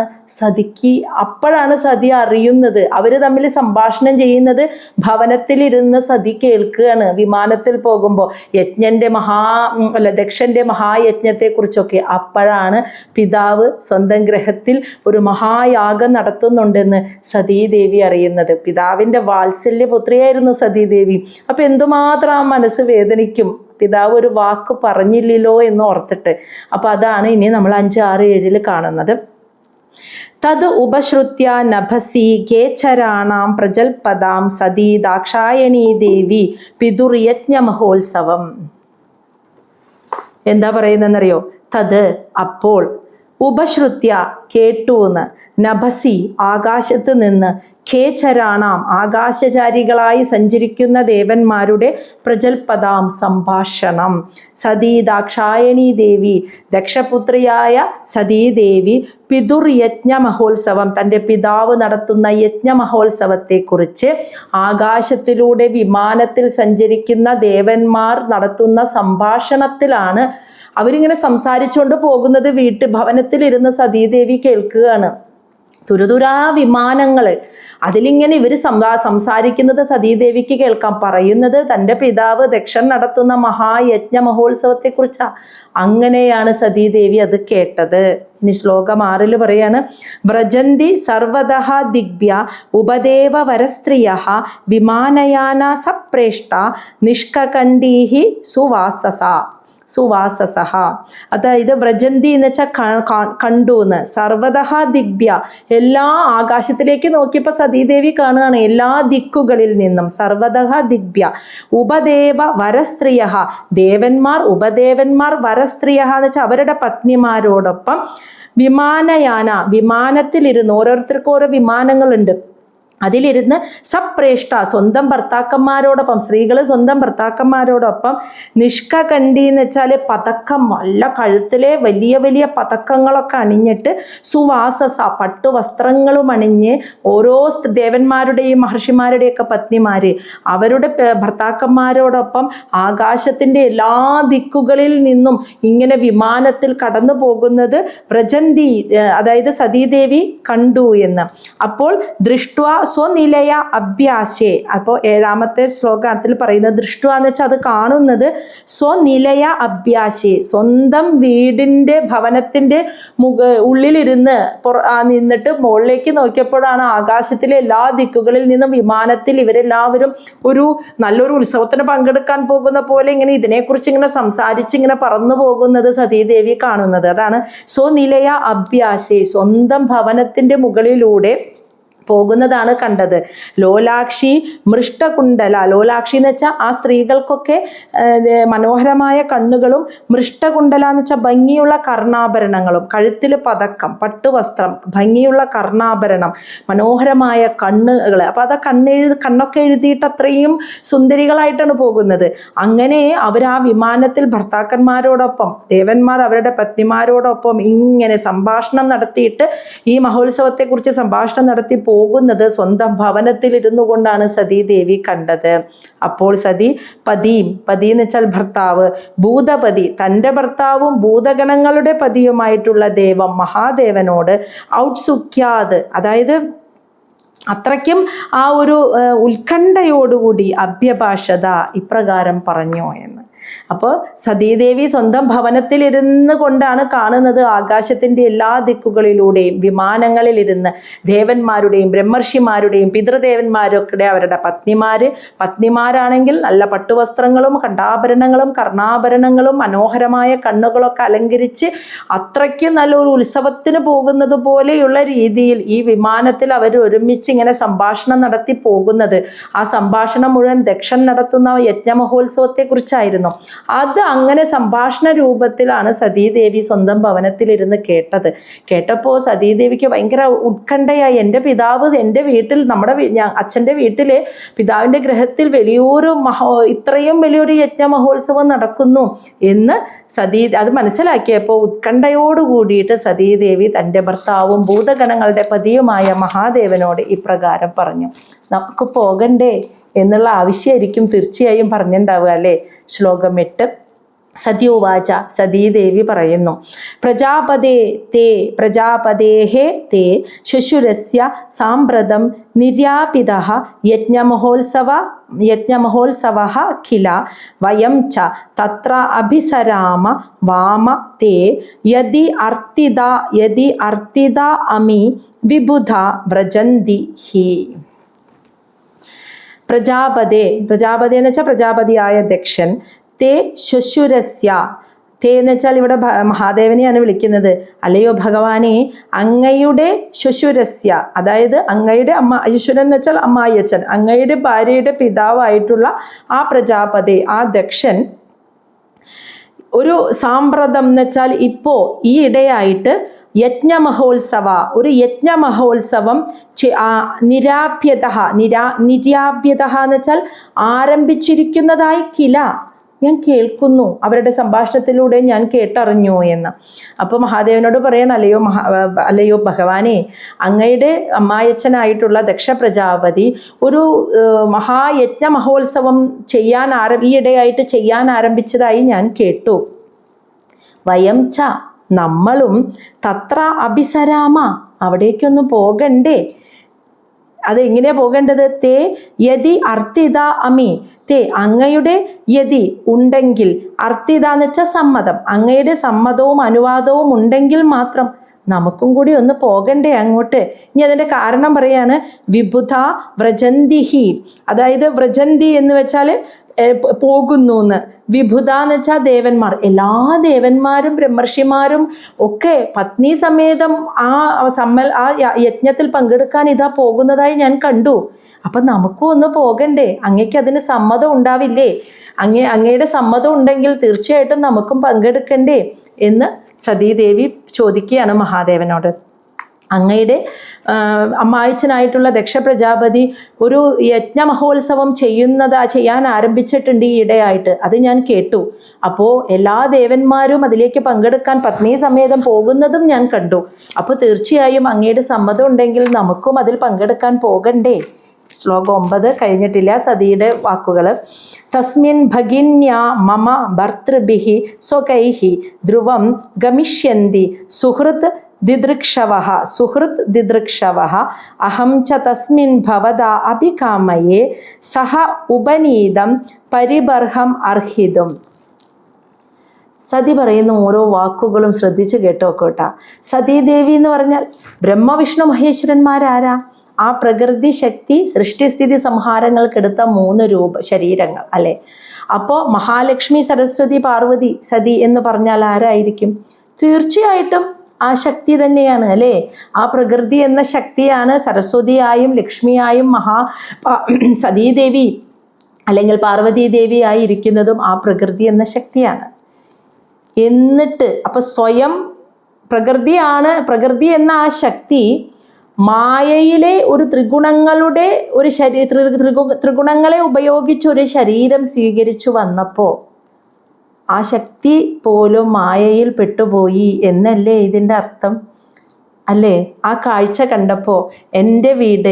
അപ്പോഴാണ് സതി അറിയുന്നത്. അവർ തമ്മിൽ സംഭാഷണം ചെയ്യുന്നത് ഭവനത്തിലിരുന്ന് സതി കേൾക്കുകയാണ് വിമാനത്തിൽ പോകുമ്പോൾ, ദക്ഷന്റെ മഹായജ്ഞത്തെക്കുറിച്ചൊക്കെ. അപ്പോഴാണ് പിതാവ് സ്വന്തം ഗ്രഹത്തിൽ ഒരു മഹായാഗം നടത്തുന്നുണ്ടെന്ന് സതീദേവി അറിയുന്നത്. പിതാവിൻ്റെ വാത്സല്യപുത്രിയായിരുന്നു സതീദേവി. അപ്പം എന്തുമാത്രം ആ മനസ്സ് വേദനിക്കും, പിതാവ് ഒരു വാക്ക് പറഞ്ഞില്ലല്ലോ എന്ന് ഓർത്തിട്ട്. അപ്പം അതാണ് ഇനി നമ്മൾ 5, 6, 7 കാണുന്നത്. തത് ഉപശ്രുത്യ നഭസി കേച്ചരാണാം പ്രജൽപദാം സതീ ദാക്ഷായണീ ദേവി പിതുർയജ്ഞ മഹോത്സവം. എന്താ പറയുന്നതെന്നറിയോ? തത് അപ്പോൾ, ഉപശ്രുത്യ കേട്ടുവെന്ന്, നഭസി ആകാശത്ത് നിന്ന്, ഖേചരാണാം ആകാശചാരികളായി സഞ്ചരിക്കുന്ന ദേവന്മാരുടെ പ്രജൽപദാം സംഭാഷണം, സതീ ദാക്ഷായണീ ദേവി ദക്ഷപുത്രിയായ സതീദേവി പിതുർയജ്ഞ മഹോത്സവം തൻ്റെ പിതാവ് നടത്തുന്ന യജ്ഞ മഹോത്സവത്തെക്കുറിച്ച് ആകാശത്തിലൂടെ വിമാനത്തിൽ സഞ്ചരിക്കുന്ന ദേവന്മാർ നടത്തുന്ന സംഭാഷണത്തിലാണ് അവരിങ്ങനെ സംസാരിച്ചുകൊണ്ട് പോകുന്നത്. ഭവനത്തിലിരുന്ന് സതീദേവി കേൾക്കുകയാണ്. തുരുതുരാ വിമാനങ്ങൾ, അതിലിങ്ങനെ ഇവർ സംസാരിക്കുന്നത് സതീദേവിക്ക് കേൾക്കാം. പറയുന്നത് തൻ്റെ പിതാവ് ദക്ഷൻ നടത്തുന്ന മഹായജ്ഞ മഹോത്സവത്തെക്കുറിച്ചാണ്. അങ്ങനെയാണ് സതീദേവി അത് കേട്ടത്. ഇനി ശ്ലോകം 6 പറയാണ്, വ്രജന്തി സർവതഃ ദിഗ്ഭ്യ ഉപദേവ വരസ്ത്രിയ വിമാനയാന സപ്രേഷ്ട നിഷ്കണ്ഠീഹി സുവാസസ. അതായത് വ്രജന്തി എന്ന് വെച്ചാൽ കണ്ടു എന്ന്, സർവതഃ ദിഗ്ഭ്യ എല്ലാ ആകാശത്തിലേക്ക് നോക്കിയപ്പോൾ സതീദേവി കാണുകയാണ് എല്ലാ ദിക്കുകളിൽ നിന്നും. സർവതഃ ദിഗ്ഭ്യ ഉപദേവ വരസ്ത്രീയ ദേവന്മാർ, ഉപദേവന്മാർ, വരസ്ത്രീയ എന്ന് വെച്ചാൽ അവരുടെ പത്നിമാരോടൊപ്പം വിമാനയാന വിമാനത്തിലിരുന്ന്, ഓരോരുത്തർക്കും ഓരോ വിമാനങ്ങളുണ്ട്, അതിലിരുന്ന് സപ്രേഷ്ട സ്വന്തം ഭർത്താക്കന്മാരോടൊപ്പം, സ്ത്രീകൾ സ്വന്തം ഭർത്താക്കന്മാരോടൊപ്പം, നിഷ്കണ്ഠി എന്ന് വെച്ചാൽ പതക്കം, നല്ല കഴുത്തിലെ വലിയ വലിയ പതക്കങ്ങളൊക്കെ അണിഞ്ഞിട്ട്, സുവാസസ പട്ടുവസ്ത്രങ്ങളും അണിഞ്ഞ് ഓരോ ദേവന്മാരുടെയും മഹർഷിമാരുടെയൊക്കെ പത്നിമാർ അവരുടെ ഭർത്താക്കന്മാരോടൊപ്പം ആകാശത്തിൻ്റെ എല്ലാ ദിക്കുകളിൽ നിന്നും ഇങ്ങനെ വിമാനത്തിൽ കടന്നു പോകുന്നത് വ്രജന്തി അതായത് സതീദേവി കണ്ടു എന്ന്. അപ്പോൾ ദൃഷ്ട്വ സ്വനിലയ അഭ്യാസേ, അപ്പോൾ 7ാമത്തെ ശ്ലോകത്തിൽ പറയുന്നത് ദൃഷ്ട്വ എന്ന് വെച്ചാൽ അത് കാണുന്നത്, സ്വനിലയ അഭ്യാസേ സ്വന്തം വീടിൻ്റെ ഭവനത്തിൻ്റെ ഉള്ളിലിരുന്ന് നിന്നിട്ട് മുകളിലേക്ക് നോക്കിയപ്പോഴാണ് ആകാശത്തിലെ എല്ലാ ദിക്കുകളിൽ നിന്നും വിമാനത്തിൽ ഇവരെല്ലാവരും ഒരു നല്ലൊരു ഉത്സവത്തിന് പങ്കെടുക്കാൻ പോകുന്ന പോലെ ഇങ്ങനെ ഇതിനെക്കുറിച്ച് ഇങ്ങനെ സംസാരിച്ച് ഇങ്ങനെ പറന്നു പോകുന്നത് സതീദേവി കാണുന്നത്. അതാണ് സ്വനിലയ അഭ്യാസേ, സ്വന്തം ഭവനത്തിൻ്റെ മുകളിലൂടെ പോകുന്നതാണ് കണ്ടത്. ലോലാക്ഷി മൃഷ്ടകുണ്ടല, ലോലാക്ഷി എന്ന് വെച്ചാൽ ആ സ്ത്രീകൾക്കൊക്കെ മനോഹരമായ കണ്ണുകളും, മൃഷ്ടകുണ്ടല എന്ന് വെച്ചാൽ ഭംഗിയുള്ള കർണാഭരണങ്ങളും, കഴുത്തിൽ പതക്കം, പട്ടുവസ്ത്രം, ഭംഗിയുള്ള കർണാഭരണം, മനോഹരമായ കണ്ണുകൾ. അപ്പോൾ അത് കണ്ണൊക്കെ എഴുതിയിട്ട് അത്രയും സുന്ദരികളായിട്ടാണ് പോകുന്നത്. അങ്ങനെ അവർ ആ വിമാനത്തിൽ ഭർത്താക്കന്മാരോടൊപ്പം, ദേവന്മാർ അവരുടെ പത്നിമാരോടൊപ്പം ഇങ്ങനെ സംഭാഷണം നടത്തിയിട്ട് ഈ മഹോത്സവത്തെക്കുറിച്ച് സംഭാഷണം നടത്തി പോകുന്നത് സ്വന്തം ഭവനത്തിലിരുന്നു കൊണ്ടാണ് സതീദേവി കണ്ടത്. അപ്പോൾ സതി പതി എന്ന് വെച്ചാൽ ഭർത്താവ്, ഭൂതപതി തൻ്റെ ഭർത്താവും ഭൂതഗണങ്ങളുടെ പതിയുമായിട്ടുള്ള മഹാദേവനോട് ഔത്സുഖ്യാത് അതായത് അത്രയ്ക്കും ആ ഒരു ഉത്കണ്ഠയോടുകൂടി അഭ്യഭാഷത ഇപ്രകാരം പറഞ്ഞു എന്ന്. അപ്പോൾ സതീദേവി സ്വന്തം ഭവനത്തിലിരുന്ന് കൊണ്ടാണ് കാണുന്നത് ആകാശത്തിൻ്റെ എല്ലാ ദിക്കുകളിലൂടെയും വിമാനങ്ങളിലിരുന്ന് ദേവന്മാരുടെയും ബ്രഹ്മർഷിമാരുടെയും പിതൃദേവന്മാരൊക്കെ അവരുടെ പത്നിമാരാണെങ്കിൽ നല്ല പട്ടുവസ്ത്രങ്ങളും കണ്ടാഭരണങ്ങളും കർണാഭരണങ്ങളും മനോഹരമായ കണ്ണുകളൊക്കെ അലങ്കരിച്ച് അത്രയ്ക്ക് നല്ലൊരു ഉത്സവത്തിന് പോകുന്നത് പോലെയുള്ള രീതിയിൽ ഈ വിമാനത്തിൽ അവർ ഒരുമിച്ച് ഇങ്ങനെ സംഭാഷണം നടത്തി പോകുന്നത്. ആ സംഭാഷണം മുഴുവൻ ദക്ഷൻ നടത്തുന്ന യജ്ഞമഹോത്സവത്തെക്കുറിച്ചായിരുന്നു. അത് അങ്ങനെ സംഭാഷണ രൂപത്തിലാണ് സതീദേവി സ്വന്തം ഭവനത്തിലിരുന്ന് കേട്ടപ്പോൾ സതീദേവിക്ക് ഭയങ്കര ഉത്കണ്ഠയായി. എൻ്റെ പിതാവ് എൻ്റെ വീട്ടിൽ, അച്ഛൻ്റെ വീട്ടിൽ പിതാവിൻ്റെ ഗ്രഹത്തിൽ ഇത്രയും വലിയൊരു യജ്ഞ മഹോത്സവം നടക്കുന്നു എന്ന് അത് മനസ്സിലാക്കിയപ്പോൾ ഉത്കണ്ഠയോട് കൂടിയിട്ട് സതീദേവി തൻ്റെ ഭർത്താവും ഭൂതഗണങ്ങളുടെ പതിയുമായ മഹാദേവനോട് ഇപ്രകാരം പറഞ്ഞു. നമുക്ക് പോകണ്ടേ എന്നുള്ള ആവശ്യമായിരിക്കും തീർച്ചയായും പറഞ്ഞിട്ടുണ്ടാവുക അല്ലേ. ശ്ലോകം 8. സത്യോവാച, സതീദേവി പറയുന്നു, പ്രജാപതേഹേ തേ ശുശുരസ്യ സാമ്പ്രതം നിര്യാപിതഃ യജ്ഞമഹോത്സവഃ കില വയം ച തത്ര അഭിസരാമ വാമ തേ യദി അർത്തിദ അമി വിബുധ വ്രജന്തി ഹി. പ്രജാപതി എന്ന് വെച്ചാൽ പ്രജാപതിയായ ദക്ഷൻ, തേ ശുശുരസ്യ, തേ എന്ന് വെച്ചാൽ ഇവിടെ മഹാദേവനെയാണ് വിളിക്കുന്നത്. അല്ലയോ ഭഗവാനെ, അങ്ങയുടെ ശുശുരസ്യ, അതായത് അങ്ങയുടെ ശുശുരൻ എന്ന് വെച്ചാൽ അമ്മായിയച്ഛൻ, അങ്ങയുടെ ഭാര്യയുടെ പിതാവായിട്ടുള്ള ആ പ്രജാപതി, ആ ദക്ഷൻ, ഒരു സാമ്പ്രതം എന്ന് വെച്ചാൽ ഇപ്പോൾ ഈ ഇടയായിട്ട് ഒരു യജ്ഞമഹോത്സവം നിരാഭ്യത എന്ന് വെച്ചാൽ ആരംഭിച്ചിരിക്കുന്നതായി കില, ഞാൻ കേൾക്കുന്നു, അവരുടെ സംഭാഷണത്തിലൂടെ ഞാൻ കേട്ടറിഞ്ഞു എന്ന്. അപ്പോൾ മഹാദേവനോട് പറയണം, അല്ലയോ ഭഗവാനെ, അങ്ങയുടെ അമ്മായച്ഛനായിട്ടുള്ള ദക്ഷ പ്രജാപതി ഒരു മഹായജ്ഞ മഹോത്സവം ഈയിടെയായിട്ട് ചെയ്യാൻ ആരംഭിച്ചതായി ഞാൻ കേട്ടു. വയം ച, നമ്മളും തത്ര അഭിസരാമ, അവിടേക്കൊന്ന് പോകണ്ടേ? അതെങ്ങനെയാ പോകേണ്ടത്? തേ യതി അർത്തിത അമി, തേ അങ്ങയുടെ യതി ഉണ്ടെങ്കിൽ, അർത്തിത എന്ന് വെച്ചാൽ സമ്മതം, അങ്ങയുടെ സമ്മതവും അനുവാദവും ഉണ്ടെങ്കിൽ മാത്രം നമുക്കും കൂടി ഒന്ന് പോകണ്ടേ അങ്ങോട്ട്. ഇനി അതിൻ്റെ കാരണം പറയാണ്, വിബുധ വ്രജന്തിഹി, അതായത് വ്രജന്തി എന്ന് വെച്ചാൽ പോകുന്നു എന്ന്, വിബുധ എന്ന് വെച്ചാൽ ദേവന്മാർ, എല്ലാ ദേവന്മാരും ബ്രഹ്മർഷിമാരും ഒക്കെ പത്നി സമേതം ആ യജ്ഞത്തിൽ പങ്കെടുക്കാൻ ഇതാ പോകുന്നതായി ഞാൻ കണ്ടു. അപ്പം നമുക്കും ഒന്ന് പോകണ്ടേ? അങ്ങയ്ക്ക് അതിന് സമ്മതം ഉണ്ടാവില്ലേ? അങ്ങയുടെ സമ്മതം ഉണ്ടെങ്കിൽ തീർച്ചയായിട്ടും നമുക്കും പങ്കെടുക്കണ്ടേ എന്ന് സതീദേവി ചോദിക്കുകയാണ് മഹാദേവനോട്. അങ്ങയുടെ അമ്മായച്ചനായിട്ടുള്ള ദക്ഷ പ്രജാപതി ഒരു യജ്ഞമഹോത്സവം ചെയ്യാൻ ആരംഭിച്ചിട്ടുണ്ട് ഈ ഇടയായിട്ട്, അത് ഞാൻ കേട്ടു. അപ്പോൾ എല്ലാ ദേവന്മാരും അതിലേക്ക് പങ്കെടുക്കാൻ പത്നി സമേതം പോകുന്നതും ഞാൻ കണ്ടു. അപ്പോൾ തീർച്ചയായും അങ്ങയുടെ സമ്മതം ഉണ്ടെങ്കിൽ നമുക്കും അതിൽ പങ്കെടുക്കാൻ പോകണ്ടേ? ശ്ലോകം 9 കഴിഞ്ഞിട്ടില്ല, സതിയുടെ വാക്കുകൾ. തസ്മിൻ ഭഗിന്യാ മമ ഭർതൃഭിഃ സ്വകൈഃ ധ്രുവം ഗമിഷ്യന്തി സുഹൃത് ദിദൃക്ഷവഃ അഹം ച തസ്മിൻ ഭവതാ അഭികാമയേ സഹ ഉപനീതം പരിബർഹം അർഹിതും. സതി പറയുന്ന ഓരോ വാക്കുകളും ശ്രദ്ധിച്ച് കേട്ടോക്കോട്ടാ. സതീദേവി എന്ന് പറഞ്ഞാൽ ബ്രഹ്മവിഷ്ണു മഹേശ്വരന്മാരാരാ? ആ പ്രകൃതി ശക്തി സൃഷ്ടിസ്ഥിതി സംഹാരങ്ങൾക്കെടുത്ത 3 ശരീരങ്ങൾ അല്ലേ? അപ്പോൾ മഹാലക്ഷ്മി, സരസ്വതി, പാർവതി, സതി എന്ന് പറഞ്ഞാൽ ആരായിരിക്കും? തീർച്ചയായിട്ടും ആ ശക്തി തന്നെയാണ് അല്ലേ? ആ പ്രകൃതി എന്ന ശക്തിയാണ് സരസ്വതിയായും ലക്ഷ്മിയായും സതീദേവി അല്ലെങ്കിൽ പാർവതി ദേവിയായി ഇരിക്കുന്നതും ആ പ്രകൃതി എന്ന ശക്തിയാണ്. എന്നിട്ട് അപ്പം സ്വയം പ്രകൃതി എന്ന ആ ശക്തി മായയിലെ ഒരു ത്രിഗുണങ്ങളെ ഉപയോഗിച്ച് ഒരു ശരീരം സ്വീകരിച്ചു വന്നപ്പോൾ ആ ശക്തി പോലും മായയിൽ പെട്ടുപോയി എന്നല്ലേ ഇതിൻ്റെ അർത്ഥം? അല്ലേ? ആ കാഴ്ച കണ്ടപ്പോൾ എൻ്റെ വീട്ടിൽ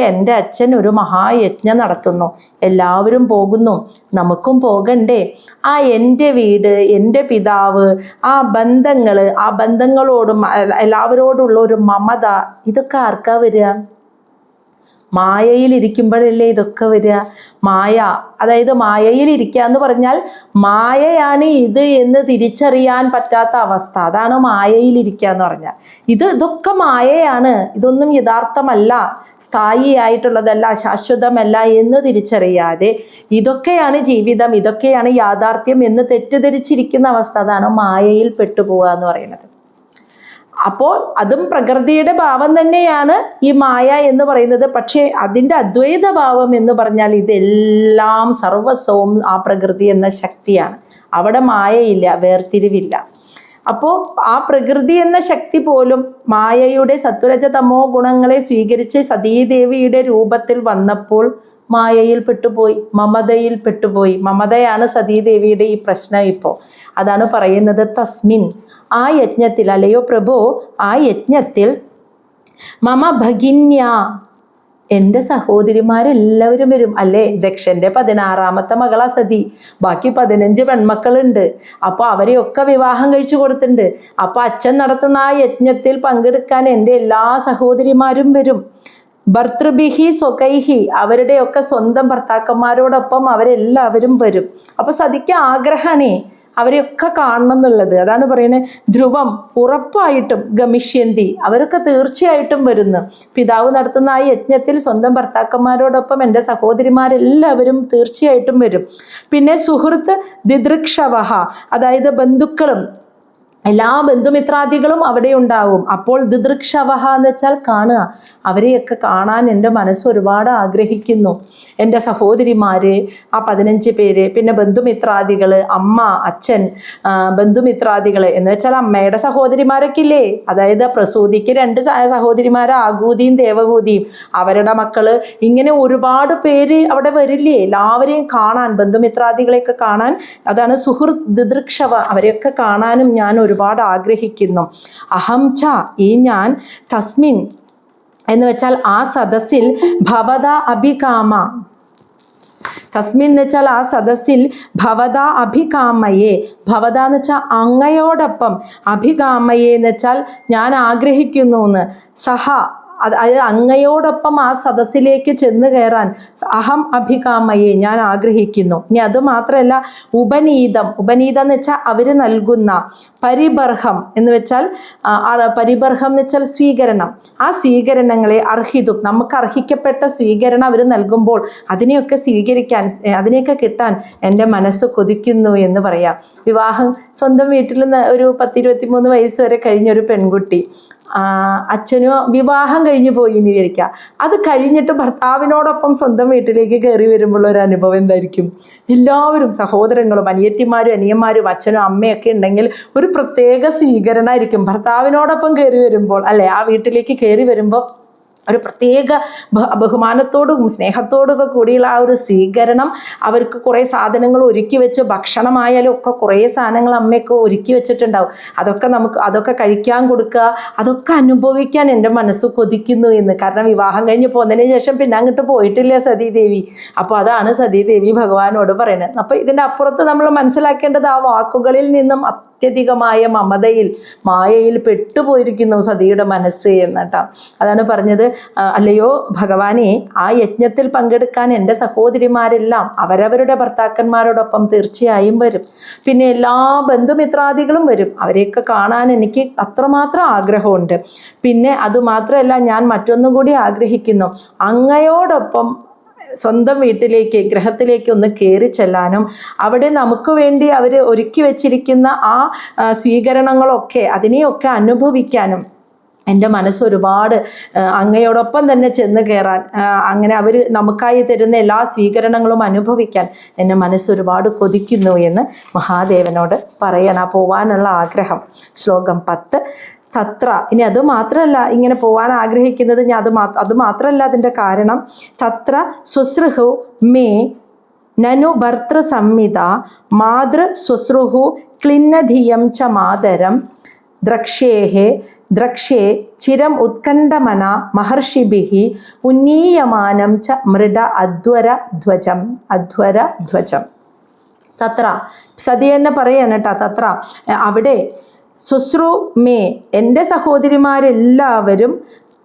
എൻ്റെ അച്ഛൻ ഒരു മഹായജ്ഞം നടത്തുന്നു, എല്ലാവരും പോകുന്നു, നമുക്കും പോകണ്ടേ? ആ എൻ്റെ വീട്, എൻ്റെ പിതാവ്, ആ ബന്ധങ്ങളോടും എല്ലാവരോടുള്ള ഒരു മമത, ഇതൊക്കെ ആർക്കാ വരിക? മായയിലിരിക്കുമ്പോഴല്ലേ ഇതൊക്കെ വരിക. അതായത് മായയിലിരിക്കുക എന്ന് പറഞ്ഞാൽ മായയാണ് ഇത് എന്ന് തിരിച്ചറിയാൻ പറ്റാത്ത അവസ്ഥ, അതാണ് മായയിലിരിക്കുക എന്ന് പറഞ്ഞാൽ. ഇതൊക്കെ മായയാണ്, ഇതൊന്നും യഥാർത്ഥമല്ല, സ്ഥായിയായിട്ടുള്ളതല്ല, ശാശ്വതമല്ല എന്ന് തിരിച്ചറിയാതെ ഇതൊക്കെയാണ് ജീവിതം, ഇതൊക്കെയാണ് യാഥാർത്ഥ്യം എന്ന് തെറ്റിദ്ധരിച്ചിരിക്കുന്ന അവസ്ഥ, അതാണ് മായയിൽ പെട്ടുപോവുക എന്ന് പറയുന്നത്. അപ്പോൾ അതും പ്രകൃതിയുടെ ഭാവം തന്നെയാണ് ഈ മായ എന്ന് പറയുന്നത്. പക്ഷേ അതിൻ്റെ അദ്വൈത ഭാവം എന്ന് പറഞ്ഞാൽ ഇതെല്ലാം സർവസ്വവും ആ പ്രകൃതി എന്ന ശക്തിയാണ്. അവിടെ മായയില്ല, വേർതിരിവില്ല. അപ്പോൾ ആ പ്രകൃതി എന്ന ശക്തി പോലും മായയുടെ സത്വരജ തമോ ഗുണങ്ങളെ സ്വീകരിച്ച് സതീദേവിയുടെ രൂപത്തിൽ വന്നപ്പോൾ മായയിൽ പെട്ടുപോയി, മമതയിൽ പെട്ടുപോയി. മമതയാണ് സതീദേവിയുടെ ഈ പ്രശ്നം. ഇപ്പോൾ അതാണ് പറയുന്നത്, തസ്മിൻ, ആ യജ്ഞത്തിൽ, അല്ലയോ പ്രഭു, ആ യജ്ഞത്തിൽ മമ ഭഗിന്യ, എൻ്റെ സഹോദരിമാരെല്ലാവരും വരും അല്ലേ. ദക്ഷൻ്റെ 16ാമത്തെ മകളാ സതി. ബാക്കി 15 പെൺമക്കളുണ്ട്. അപ്പോൾ അവരെയൊക്കെ വിവാഹം കഴിച്ചു കൊടുത്തിട്ടുണ്ട്. അപ്പോൾ അച്ഛൻ നടത്തുന്ന ആ യജ്ഞത്തിൽ പങ്കെടുക്കാൻ എൻ്റെ എല്ലാ സഹോദരിമാരും വരും. ഭർത്തൃഭിഹി സ്വകൈഹി, അവരുടെയൊക്കെ സ്വന്തം ഭർത്താക്കന്മാരോടൊപ്പം അവരെല്ലാവരും വരും. അപ്പോൾ സതിക്ക് ആഗ്രഹമാണേ അവരെയൊക്കെ കാണണം എന്നുള്ളത്. അതാണ് പറയുന്നത്, ധ്രുവം ഉറപ്പായിട്ടും ഗമിഷ്യന്തി, അവരൊക്കെ തീർച്ചയായിട്ടും വരുന്നു. പിതാവ് നടത്തുന്ന ആ യജ്ഞത്തിൽ സ്വന്തം ഭർത്താക്കന്മാരോടൊപ്പം എൻ്റെ സഹോദരിമാരെല്ലാവരും തീർച്ചയായിട്ടും വരും. പിന്നെ സുഹൃത്ത് ദിദൃക്ഷവഹ, അതായത് ബന്ധുക്കളും എല്ലാ ബന്ധുമിത്രാദികളും അവിടെ ഉണ്ടാവും. അപ്പോൾ ദിദൃക്ഷവഹ എന്ന് വെച്ചാൽ കാണുക. അവരെയൊക്കെ കാണാൻ എൻ്റെ മനസ്സ് ഒരുപാട് ആഗ്രഹിക്കുന്നു. എൻ്റെ സഹോദരിമാര്, ആ 15 പേര്, പിന്നെ ബന്ധുമിത്രാദികൾ, അമ്മ, അച്ഛൻ, ബന്ധുമിത്രാദികൾ എന്ന് വെച്ചാൽ അമ്മയുടെ സഹോദരിമാരൊക്കെ ഇല്ലേ, അതായത് പ്രസൂതിക്ക് 2 സഹോദരിമാർ, ആകൂതിയും ദേവകൂതിയും, അവരുടെ മക്കള്, ഇങ്ങനെ ഒരുപാട് പേര് അവിടെ വരില്ലേ, എല്ലാവരെയും കാണാൻ, ബന്ധുമിത്രാദികളെയൊക്കെ കാണാൻ. അതാണ് സുഹൃത്ത് ദിദൃക്ഷവ, അവരെയൊക്കെ കാണാനും ഞാൻ ഒരുപാട് ആഗ്രഹിക്കുന്നു. അഹം ച, ഈ ഞാൻ, തസ്മിൻ എന്ന് വെച്ചാൽ ആ സദസ്സിൽ, ഭവത അഭികാമ, തസ്മിൻ എന്ന് വെച്ചാൽ ആ സദസ്സിൽ, ഭവത അഭികാമയെ, ഭവത എന്ന് വെച്ചാൽ അങ്ങയോടൊപ്പം, അഭികാമയെ എന്ന് വെച്ചാൽ ഞാൻ ആഗ്രഹിക്കുന്നു എന്ന്, സഹ അതായത് അങ്ങയോടൊപ്പം ആ സദസ്സിലേക്ക് ചെന്ന് കയറാൻ, അഹം അഭികാമയെ ഞാൻ ആഗ്രഹിക്കുന്നു. ഇനി അത് മാത്രമല്ല, ഉപനീതം, ഉപനീതം എന്ന് വെച്ചാൽ അവർ നൽകുന്ന, പരിബർഹം എന്ന് വെച്ചാൽ പരിബർഹം എന്ന് വെച്ചാൽ സ്വീകരണം, ആ സ്വീകരണങ്ങളെ, അർഹിതും നമുക്ക് അർഹിക്കപ്പെട്ട സ്വീകരണം അവർ നൽകുമ്പോൾ അതിനെയൊക്കെ സ്വീകരിക്കാൻ, അതിനെയൊക്കെ കിട്ടാൻ എൻ്റെ മനസ്സ് കൊതിക്കുന്നു എന്ന് പറയാം. വിവാഹം സ്വന്തം വീട്ടിൽ ഒരു 10-23 വയസ്സ് വരെ കഴിഞ്ഞ ഒരു പെൺകുട്ടി, അച്ഛനോ വിവാഹം കഴിഞ്ഞു പോയി എന്ന് വിചാരിക്കുക, അത് കഴിഞ്ഞിട്ട് ഭർത്താവിനോടൊപ്പം സ്വന്തം വീട്ടിലേക്ക് കയറി വരുമ്പോൾ ഒരു അനുഭവം എന്തായിരിക്കും? എല്ലാവരും സഹോദരങ്ങളും അനിയത്തിമാരും അനിയന്മാരും അച്ഛനും അമ്മയൊക്കെ ഉണ്ടെങ്കിൽ ഒരു പ്രത്യേക സ്വീകരണമായിരിക്കും ഭർത്താവിനോടൊപ്പം കയറി വരുമ്പോൾ, അല്ലേ? ആ വീട്ടിലേക്ക് കയറി വരുമ്പോൾ ഒരു പ്രത്യേക ബഹുമാനത്തോടും സ്നേഹത്തോടും കൂടിയുള്ള ആ ഒരു സ്വീകരണം. അവർക്ക് കുറേ സാധനങ്ങൾ ഒരുക്കി വെച്ച്, ഭക്ഷണമായാലും ഒക്കെ കുറേ സാധനങ്ങൾ അമ്മയൊക്കെ ഒരുക്കി വെച്ചിട്ടുണ്ടാവും. അതൊക്കെ കഴിക്കാൻ കൊടുക്കുക, അതൊക്കെ അനുഭവിക്കാൻ എൻ്റെ മനസ്സ് കൊതിക്കുന്നു എന്ന്. കാരണം വിവാഹം കഴിഞ്ഞ് പോന്നതിന് ശേഷം പിന്നെ അങ്ങോട്ട് പോയിട്ടില്ല സതീദേവി. അപ്പോൾ അതാണ് സതീദേവി ഭഗവാനോട് പറയുന്നത്. അപ്പോൾ ഇതിൻ്റെ അപ്പുറത്ത് നമ്മൾ മനസ്സിലാക്കേണ്ടത് ആ വാക്കുകളിൽ നിന്നും അത്യധികമായ മമതയിൽ, മായയിൽ പെട്ടുപോയിരിക്കുന്നു സതിയുടെ മനസ്സ് എന്നിട്ടാ. അതാണ് പറഞ്ഞത്, അല്ലയോ ഭഗവാനെ, ആ യജ്ഞത്തിൽ പങ്കെടുക്കാൻ എൻ്റെ സഹോദരിമാരെല്ലാം അവരവരുടെ ഭർത്താക്കന്മാരോടൊപ്പം തീർച്ചയായും വരും. പിന്നെ എല്ലാ ബന്ധുമിത്രാദികളും വരും. അവരെയൊക്കെ കാണാൻ എനിക്ക് അത്രമാത്രം ആഗ്രഹമുണ്ട്. പിന്നെ അതുമാത്രമല്ല, ഞാൻ മറ്റൊന്നും കൂടി ആഗ്രഹിക്കുന്നു, അങ്ങയോടൊപ്പം സ്വന്തം വീട്ടിലേക്ക്, ഗ്രഹത്തിലേക്ക് ഒന്ന് കയറി ചെല്ലാനും, അവിടെ നമുക്ക് വേണ്ടി അവർ ഒരുക്കി വച്ചിരിക്കുന്ന ആ സ്വീകരണങ്ങളൊക്കെ, അതിനെയൊക്കെ അനുഭവിക്കാനും എൻ്റെ മനസ്സ് ഒരുപാട്, അങ്ങയോടൊപ്പം തന്നെ ചെന്ന് കയറാൻ, അങ്ങനെ അവർ നമുക്കായി തരുന്ന എല്ലാ സ്വീകരണങ്ങളും അനുഭവിക്കാൻ എൻ്റെ മനസ്സ് ഒരുപാട് കൊതിക്കുന്നു എന്ന് മഹാദേവനോട് പറയണം. പോവാനുള്ള ആഗ്രഹം. ശ്ലോകം 10. തത്ര, ഇനി അത് മാത്രമല്ല ഇങ്ങനെ പോകാൻ ആഗ്രഹിക്കുന്നത്, ഞാൻ അത് മാത്രമല്ല അതിൻ്റെ കാരണം. തത്ര സ്വസൃഹു മേ നനു ഭർത്തൃ സംഹിത മാതൃ സ്വസൃഹു ക്ലിന്നധിയം ച മാതരം ദ്രക്ഷേ ചിരം ഉത്കണ്ഠമന മഹർഷിഭിഃ ഉന്നീയമാനം ച മൃഡ അധ്വരധ്വജം. തത്ര, സതി തന്നെ പറയാണ് കേട്ടോ, തത്ര അവിടെ, സ്വശ്രു മേ എൻ്റെ സഹോദരിമാരെല്ലാവരും,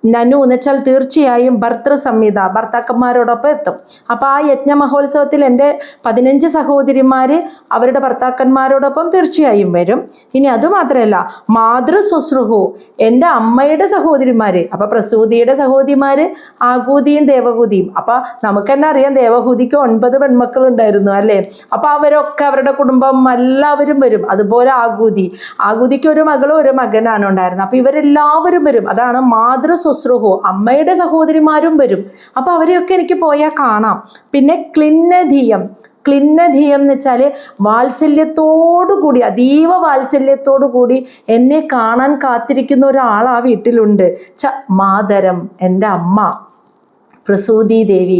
നനു എന്ന് വെച്ചാൽ തീർച്ചയായും, ഭർത്തൃ സംഹിത ഭർത്താക്കന്മാരോടൊപ്പം എത്തും. അപ്പോൾ ആ യജ്ഞമഹോത്സവത്തിൽ എൻ്റെ 15 സഹോദരിമാർ അവരുടെ ഭർത്താക്കന്മാരോടൊപ്പം തീർച്ചയായും വരും. ഇനി അതുമാത്രമല്ല, മാതൃ സ്വശ്രുഹു എൻ്റെ അമ്മയുടെ സഹോദരിമാർ, അപ്പോൾ പ്രസൂതിയുടെ സഹോദരിമാർ ആകൂതിയും ദേവകൂതിയും. അപ്പോൾ നമുക്ക് തന്നെ അറിയാം, ദേവഹൂതിക്ക് 9 പെൺമക്കളുണ്ടായിരുന്നു അല്ലേ. അപ്പോൾ അവരൊക്കെ, അവരുടെ കുടുംബം എല്ലാവരും വരും. അതുപോലെ ആകൂതിക്ക് ഒരു മകളും ഒരു മകനാണ് ഉണ്ടായിരുന്നത്. അപ്പോൾ ഇവരെല്ലാവരും വരും. അതാണ് മാതൃ സ്വശ്രുഹു, അമ്മയുടെ സഹോദരിമാരും വരും. അപ്പോൾ അവരെയൊക്കെ എനിക്ക് പോയാൽ കാണാം. പിന്നെ ക്ലിന്നധിയം എന്ന് വെച്ചാൽ വാത്സല്യത്തോടുകൂടി, അതീവ വാത്സല്യത്തോടുകൂടി എന്നെ കാണാൻ കാത്തിരിക്കുന്ന ഒരാൾ ആ വീട്ടിലുണ്ട്. മാതരം എൻ്റെ അമ്മ. പ്രസൂതി ദേവി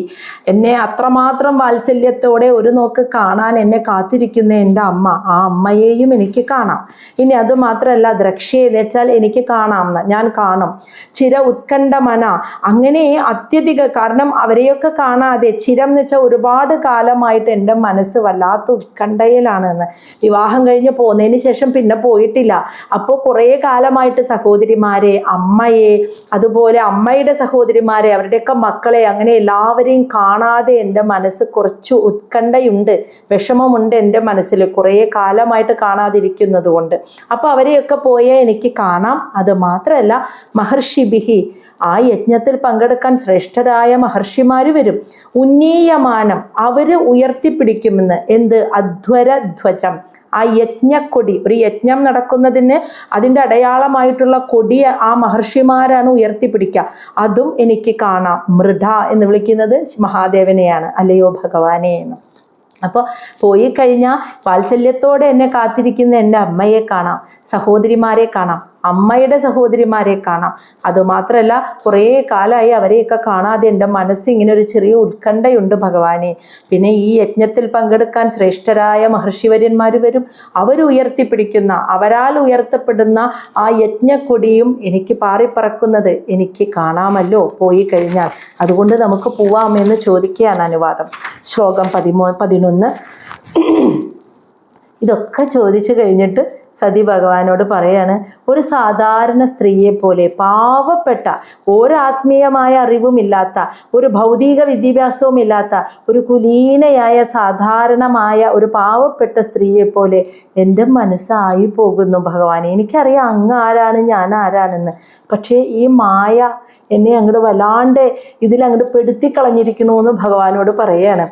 എന്നെ അത്രമാത്രം വാത്സല്യത്തോടെ ഒരു നോക്ക് കാണാൻ എന്നെ കാത്തിരിക്കുന്ന എൻ്റെ അമ്മ, ആ അമ്മയെയും എനിക്ക് കാണാം. ഇനി അതുമാത്രമല്ല, ദ്രക്ഷ്യ എന്ന് വെച്ചാൽ എനിക്ക് കാണാം, ഞാൻ കാണും. ചിര ഉത്കണ്ഠമന, അങ്ങനെ അത്യധിക, കാരണം അവരെയൊക്കെ കാണാതെ, ചിരം എന്ന് വെച്ചാൽ ഒരുപാട് കാലമായിട്ട് എൻ്റെ മനസ്സ് വല്ലാത്ത ഉത്കണ്ഠയിലാണ് എന്ന്. വിവാഹം കഴിഞ്ഞ് പോന്നതിന് ശേഷം പിന്നെ പോയിട്ടില്ല. അപ്പോൾ കുറേ കാലമായിട്ട് സഹോദരിമാരെ, അമ്മയെ, അതുപോലെ അമ്മയുടെ സഹോദരിമാരെ, അവരുടെയൊക്കെ മക്കളെ, അങ്ങനെ എല്ലാവരെയും കാണാതെ എൻ്റെ മനസ്സ് കുറച്ച് ഉത്കണ്ഠയുണ്ട്, വിഷമമുണ്ട് എൻ്റെ മനസ്സിൽ, കുറേ കാലമായിട്ട് കാണാതിരിക്കുന്നത് കൊണ്ട്. അപ്പോൾ അവരെയൊക്കെ പോയാൽ എനിക്ക് കാണാം. അത് മാത്രമല്ല, മഹർഷിഭിഹി, ആ യജ്ഞത്തിൽ പങ്കെടുക്കാൻ ശ്രേഷ്ഠരായ മഹർഷിമാർ വരും. ഉന്നീയമാനം, അവർ ഉയർത്തിപ്പിടിക്കുമെന്ന്. എന്ത്? അധ്വരധ്വജം, ആ യജ്ഞക്കൊടി. ഒരു യജ്ഞം നടക്കുന്നതിന് അതിൻ്റെ അടയാളമായിട്ടുള്ള കൊടി ആ മഹർഷിമാരാണ് ഉയർത്തിപ്പിടിക്കുക. അതും എനിക്ക് കാണാം. മൃഡ എന്ന് വിളിക്കുന്നത് മഹാദേവനെയാണ്, അല്ലയോ ഭഗവാനെ എന്ന്. അപ്പോൾ പോയി കഴിഞ്ഞാൽ വാത്സല്യത്തോടെ എന്നെ കാത്തിരിക്കുന്ന എൻ്റെ അമ്മയെ കാണാം, സഹോദരിമാരെ കാണാം, അമ്മയുടെ സഹോദരിമാരെ കാണാം. അതുമാത്രമല്ല, കുറേ കാലമായി അവരെയൊക്കെ കാണാതെ എൻ്റെ മനസ്സ് ഇങ്ങനെ ഒരു ചെറിയ ഉത്കണ്ഠയുണ്ട് ഭഗവാനെ. പിന്നെ ഈ യജ്ഞത്തിൽ പങ്കെടുക്കാൻ ശ്രേഷ്ഠരായ മഹർഷിവര്യന്മാർ വരും. അവരുയർത്തിപ്പിടിക്കുന്ന, അവരാൽ ഉയർത്തപ്പെടുന്ന ആ യജ്ഞക്കൊടിയും എനിക്ക് പാറിപ്പറക്കുന്നത് എനിക്ക് കാണാമല്ലോ പോയി കഴിഞ്ഞാൽ. അതുകൊണ്ട് നമുക്ക് പോവാമെന്ന് ചോദിക്കുകയാണ് അനുവാദം. ശ്ലോകം 11. ഇതൊക്കെ ചോദിച്ചു കഴിഞ്ഞിട്ട് സതി ഭഗവാനോട് പറയാണ്, ഒരു സാധാരണ സ്ത്രീയെ പോലെ, പാവപ്പെട്ട, ഒരു ആത്മീയമായ അറിവുമില്ലാത്ത, ഒരു ഭൗതിക വിദ്യാഭ്യാസവും ഇല്ലാത്ത, ഒരു കുലീനയായ സാധാരണമായ ഒരു പാവപ്പെട്ട സ്ത്രീയെ പോലെ എൻ്റെ മനസ്സായി പോകുന്നു ഭഗവാനെ. എനിക്കറിയാം അങ്ങ് ആരാണ്, ഞാൻ ആരാണെന്ന്. പക്ഷേ ഈ മായ എന്നെ അങ്ങോട്ട് വല്ലാണ്ട് ഇതിലങ്ങോട്ട് പെടുത്തിക്കളഞ്ഞിരിക്കണമെന്ന് ഭഗവാനോട് പറയാണ്.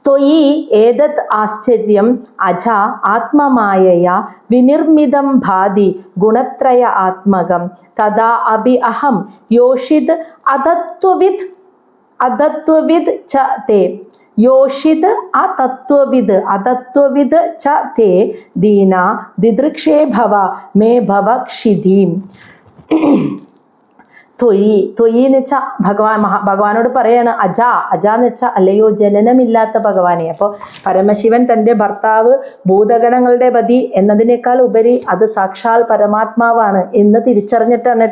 ത്വയി ഏതത് ആശ്ചര്യം അജ ആത്മമായയാ വിനിർമ്മിതം ഭാതി ഗുണത്രയ ആത്മകം തഥാ അഭി അഹം യോഷിത് അതത്വവിദ് ച തേ യോഷിത് അതത്വവിദ് ച തേ ദീന ദിദൃക്ഷേ ഭവ മേ ഭവക്ഷിധീം. ത്വയി എന്ന് വെച്ചാൽ ഭഗവാനോട് പറയാണ്, അജ എന്ന് വെച്ചാൽ അല്ലയോ ജനനമില്ലാത്ത ഭഗവാനെ. അപ്പോൾ പരമശിവൻ തൻ്റെ ഭർത്താവ് ഭൂതഗണങ്ങളുടെ പതി എന്നതിനേക്കാൾ ഉപരി അത് സാക്ഷാൽ പരമാത്മാവാണ് എന്ന് തിരിച്ചറിഞ്ഞിട്ടാണ്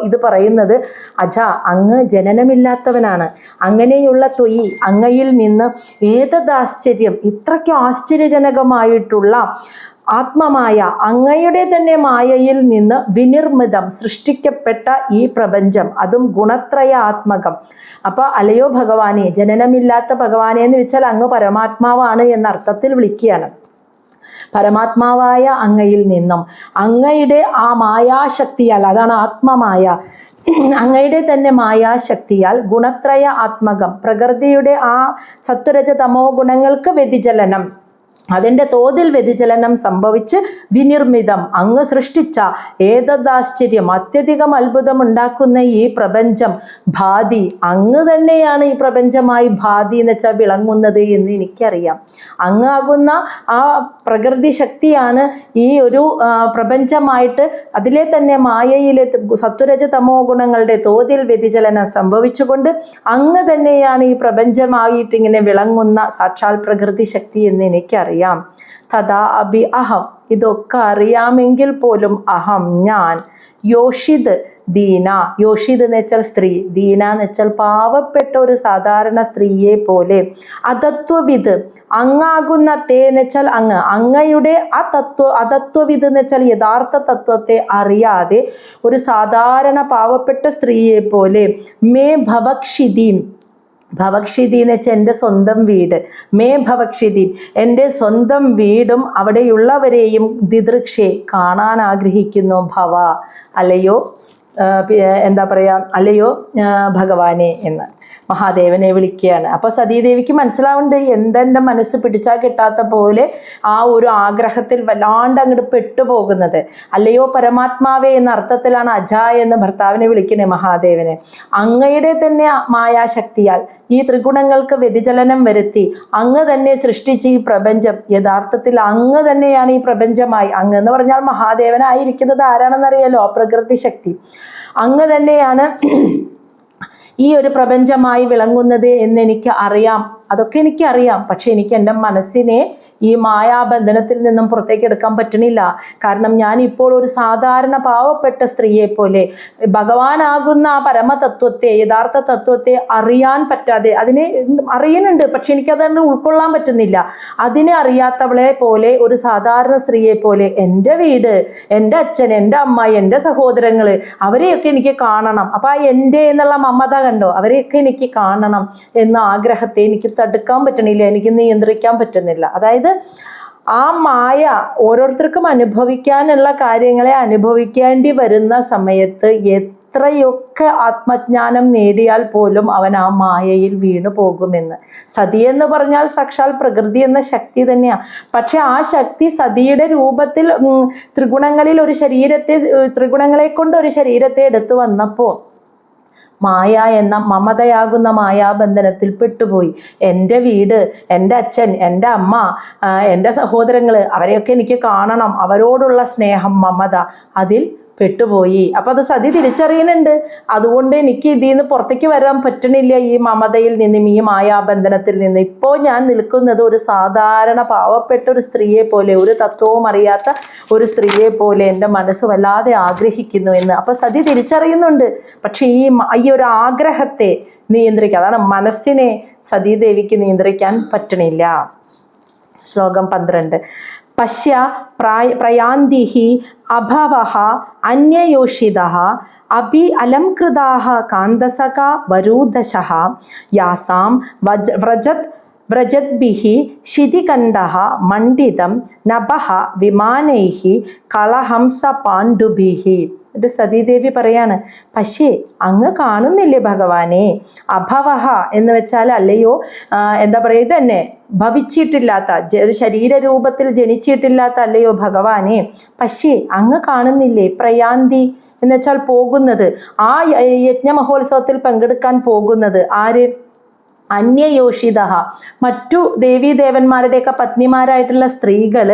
ഇത് പറയുന്നത്. അജ, അങ്ങ് ജനനമില്ലാത്തവനാണ്. അങ്ങനെയുള്ള ത്വയി, അങ്ങയിൽ നിന്ന് ഏതദാശ്ചര്യം, ഇത്രയ്ക്ക് ആശ്ചര്യജനകമായിട്ടുള്ള ആത്മമായ, അങ്ങയുടെ തന്നെ മായയിൽ നിന്ന് വിനിർമ്മിതം, സൃഷ്ടിക്കപ്പെട്ട ഈ പ്രപഞ്ചം, അതും ഗുണത്രയ ആത്മകം. അപ്പോൾ അലയോ ഭഗവാനെ, ജനനമില്ലാത്ത ഭഗവാനെ എന്ന് വെച്ചാൽ അങ്ങ് പരമാത്മാവാണ് എന്ന അർത്ഥത്തിൽ വിളിക്കുകയാണ്. പരമാത്മാവായ അങ്ങയിൽ നിന്നും അങ്ങയുടെ ആ മായാശക്തിയാൽ, അതാണ് ആത്മമായ, അങ്ങയുടെ തന്നെ മായാശക്തിയാൽ ഗുണത്രയ ആത്മകം, പ്രകൃതിയുടെ ആ സത്വരജ തമോ ഗുണങ്ങൾക്ക് വ്യതിചലനം, അതിൻ്റെ തോതിൽ വ്യതിചലനം സംഭവിച്ച് വിനിർമ്മിതം, അങ്ങ് സൃഷ്ടിച്ച ഏതദാശ്ചര്യം, അത്യധികം അത്ഭുതമുണ്ടാക്കുന്ന ഈ പ്രപഞ്ചം ഭാതി, അങ്ങ് തന്നെയാണ് ഈ പ്രപഞ്ചമായി ഭാതി എന്ന് വെച്ചാൽ വിളങ്ങുന്നത് എന്ന് എനിക്കറിയാം. അങ്ങാകുന്ന ആ പ്രകൃതി ശക്തിയാണ് ഈ ഒരു പ്രപഞ്ചമായിട്ട്, അതിലെ തന്നെ മായയിലെ സത്വരജ തമോ ഗുണങ്ങളുടെ തോതിൽ വ്യതിചലനം സംഭവിച്ചുകൊണ്ട് അങ്ങ് തന്നെയാണ് ഈ പ്രപഞ്ചമായിട്ട് ഇങ്ങനെ വിളങ്ങുന്ന സാക്ഷാൽ പ്രകൃതി ശക്തി എന്ന് എനിക്കറിയാം. തഥാ അഭി അഹം, ഇതൊക്കെ അറിയാമെങ്കിൽ പോലും അഹം, ഞാൻ, യോഷിത് ദീന, യോഷിത് എന്ന് വെച്ചാൽ സ്ത്രീ, ദീന എന്ന് വെച്ചാൽ പാവപ്പെട്ട ഒരു സാധാരണ സ്ത്രീയെ പോലെ, അതത്വവിത്, അങ്ങാകുന്ന തേ എന്ന് വെച്ചാൽ അങ്ങ്, അങ്ങയുടെ അതത്വവിത് എന്ന് വെച്ചാൽ യഥാർത്ഥ തത്വത്തെ അറിയാതെ ഒരു സാധാരണ പാവപ്പെട്ട സ്ത്രീയെ പോലെ, മേ ഭവക്ഷിതീം, ഭവക്ഷിതി എന്ന് വെച്ചാൽ എൻ്റെ സ്വന്തം വീട്, മേ ഭവക്ഷിതി, എൻ്റെ സ്വന്തം വീടും അവിടെയുള്ളവരെയും ദിദൃക്ഷേ കാണാൻ ആഗ്രഹിക്കുന്നു. ഭവ, അല്ലയോ എന്താ പറയുക, അല്ലയോ ഭഗവാനെ എന്ന് മഹാദേവനെ വിളിക്കുകയാണ്. അപ്പോൾ സതീദേവിക്ക് മനസ്സിലാവുന്നുണ്ട് എന്തെൻ്റെ മനസ്സ് പിടിച്ചാൽ കിട്ടാത്ത പോലെ ആ ഒരു ആഗ്രഹത്തിൽ വല്ലാണ്ട് അങ്ങോട്ട് പെട്ടുപോകുന്നത്. അല്ലയോ പരമാത്മാവേ എന്ന അർത്ഥത്തിലാണ് അജ എന്ന് ഭർത്താവിനെ വിളിക്കുന്നത് മഹാദേവനെ. അങ്ങയുടെ തന്നെ മായാശക്തിയാൽ ഈ ത്രിഗുണങ്ങൾക്ക് വ്യതിചലനം വരുത്തി അങ്ങ് തന്നെ സൃഷ്ടിച്ച ഈ പ്രപഞ്ചം, യഥാർത്ഥത്തിൽ അങ്ങ് തന്നെയാണ് ഈ പ്രപഞ്ചമായി. അങ്ങ് എന്ന് പറഞ്ഞാൽ മഹാദേവനായിരിക്കുന്നത് ആരാണെന്നറിയാലോ, പ്രകൃതി ശക്തി. അങ്ങ് തന്നെയാണ് ഈ ഒരു പ്രപഞ്ചമായി വിളങ്ങുന്നത് എന്നെനിക്ക് അറിയാം, അതൊക്കെ എനിക്കറിയാം. പക്ഷെ എനിക്ക് എൻ്റെ മനസ്സിനെ ഈ മായാബന്ധനത്തിൽ നിന്നും പുറത്തേക്ക് എടുക്കാൻ പറ്റണില്ല. കാരണം ഞാൻ ഇപ്പോൾ ഒരു സാധാരണ പാവപ്പെട്ട സ്ത്രീയെ പോലെ ഭഗവാനാകുന്ന ആ പരമതത്വത്തെ, യഥാർത്ഥ തത്വത്തെ അറിയാൻ പറ്റാതെ, അതിനെ അറിയുന്നുണ്ട് പക്ഷെ എനിക്കതൊന്നും ഉൾക്കൊള്ളാൻ പറ്റുന്നില്ല. അതിനെ അറിയാത്തവളെ പോലെ ഒരു സാധാരണ സ്ത്രീയെ പോലെ എൻ്റെ വീട്, എൻ്റെ അച്ഛൻ, എൻ്റെ അമ്മ, എൻ്റെ സഹോദരങ്ങൾ, അവരെയൊക്കെ എനിക്ക് കാണണം. അപ്പം ആ എൻ്റെ എന്നുള്ള മമത കണ്ടോ, അവരെയൊക്കെ എനിക്ക് കാണണം എന്ന ആഗ്രഹത്തെ എനിക്ക് തടുക്കാൻ പറ്റണില്ല, എനിക്ക് നിയന്ത്രിക്കാൻ പറ്റുന്നില്ല. അതായത് ആ മായ ഓരോരുത്തർക്കും അനുഭവിക്കാനുള്ള കാര്യങ്ങളെ അനുഭവിക്കേണ്ടി വരുന്ന സമയത്ത് എത്രയൊക്കെ ആത്മജ്ഞാനം നേടിയാൽ പോലും അവൻ ആ മായയിൽ വീണു പോകുമെന്ന്. സതി എന്ന് പറഞ്ഞാൽ സാക്ഷാൽ പ്രകൃതി എന്ന ശക്തി തന്നെയാണ്. പക്ഷെ ആ ശക്തി സതിയുടെ രൂപത്തിൽ ത്രിഗുണങ്ങളിൽ ഒരു ശരീരത്തെ, ത്രിഗുണങ്ങളെ കൊണ്ട് ഒരു ശരീരത്തെ എടുത്തു വന്നപ്പോൾ മായ എന്ന മമതയാകുന്ന മായാബന്ധനത്തിൽ പെട്ടുപോയി. എൻ്റെ വീട്, എൻ്റെ അച്ഛൻ, എൻ്റെ അമ്മ, എൻ്റെ സഹോദരങ്ങൾ, അവരെയൊക്കെ എനിക്ക് കാണണം, അവരോടുള്ള സ്നേഹം, മമത, അതിൽ പെട്ടുപോയി. അപ്പം അത് സതി തിരിച്ചറിയുന്നുണ്ട്. അതുകൊണ്ട് എനിക്ക് ഇതിൽ നിന്ന് പുറത്തേക്ക് വരാൻ പറ്റണില്ല, ഈ മമതയിൽ നിന്നും ഈ മായാബന്ധനത്തിൽ നിന്ന്. ഇപ്പോൾ ഞാൻ നിൽക്കുന്നത് ഒരു സാധാരണ പാവപ്പെട്ട ഒരു സ്ത്രീയെ പോലെ, ഒരു തത്വവും അറിയാത്ത ഒരു സ്ത്രീയെ പോലെ എൻ്റെ മനസ്സ് വല്ലാതെ ആഗ്രഹിക്കുന്നു എന്ന്. അപ്പം സതി തിരിച്ചറിയുന്നുണ്ട്. പക്ഷേ ഈ ഒരു ആഗ്രഹത്തെ നിയന്ത്രിക്കുക, അതാണ് മനസ്സിനെ സതീദേവിക്ക് നിയന്ത്രിക്കാൻ പറ്റണില്ല. ശ്ലോകം 12. പശ്യ പ്രയാന്തിഃ അഭവഃ അന്യയോഷിതഃ അഭി അലംകൃതാഃ കാന്തസഖാ വരൂദശഃ യാസാം വ്രജദ്ഭിഃ ശിതികണ്ഠഃ മണ്ഡിതം നഭഃ വിമാനൈഃ കളഹംസ പാണ്ഡുഭിഃ. എന്നിട്ട് സതീദേവി പറയാണ്, പക്ഷേ അങ്ങ് കാണുന്നില്ലേ ഭഗവാനെ? അഭവഹ എന്ന് വെച്ചാൽ അല്ലയോ, എന്താ പറയുക, ഇതന്നെ ഭവിച്ചിട്ടില്ലാത്ത, ഒരു ശരീരരൂപത്തിൽ ജനിച്ചിട്ടില്ലാത്ത അല്ലയോ ഭഗവാനെ? പക്ഷേ അങ്ങ് കാണുന്നില്ലേ? പ്രയാന്തി എന്ന് വെച്ചാൽ പോകുന്നത്, ആ യജ്ഞമഹോത്സവത്തിൽ പങ്കെടുക്കാൻ പോകുന്നത് ആര്? അന്യയോഷിത, മറ്റു ദേവീദേവന്മാരുടെയൊക്കെ പത്നിമാരായിട്ടുള്ള സ്ത്രീകൾ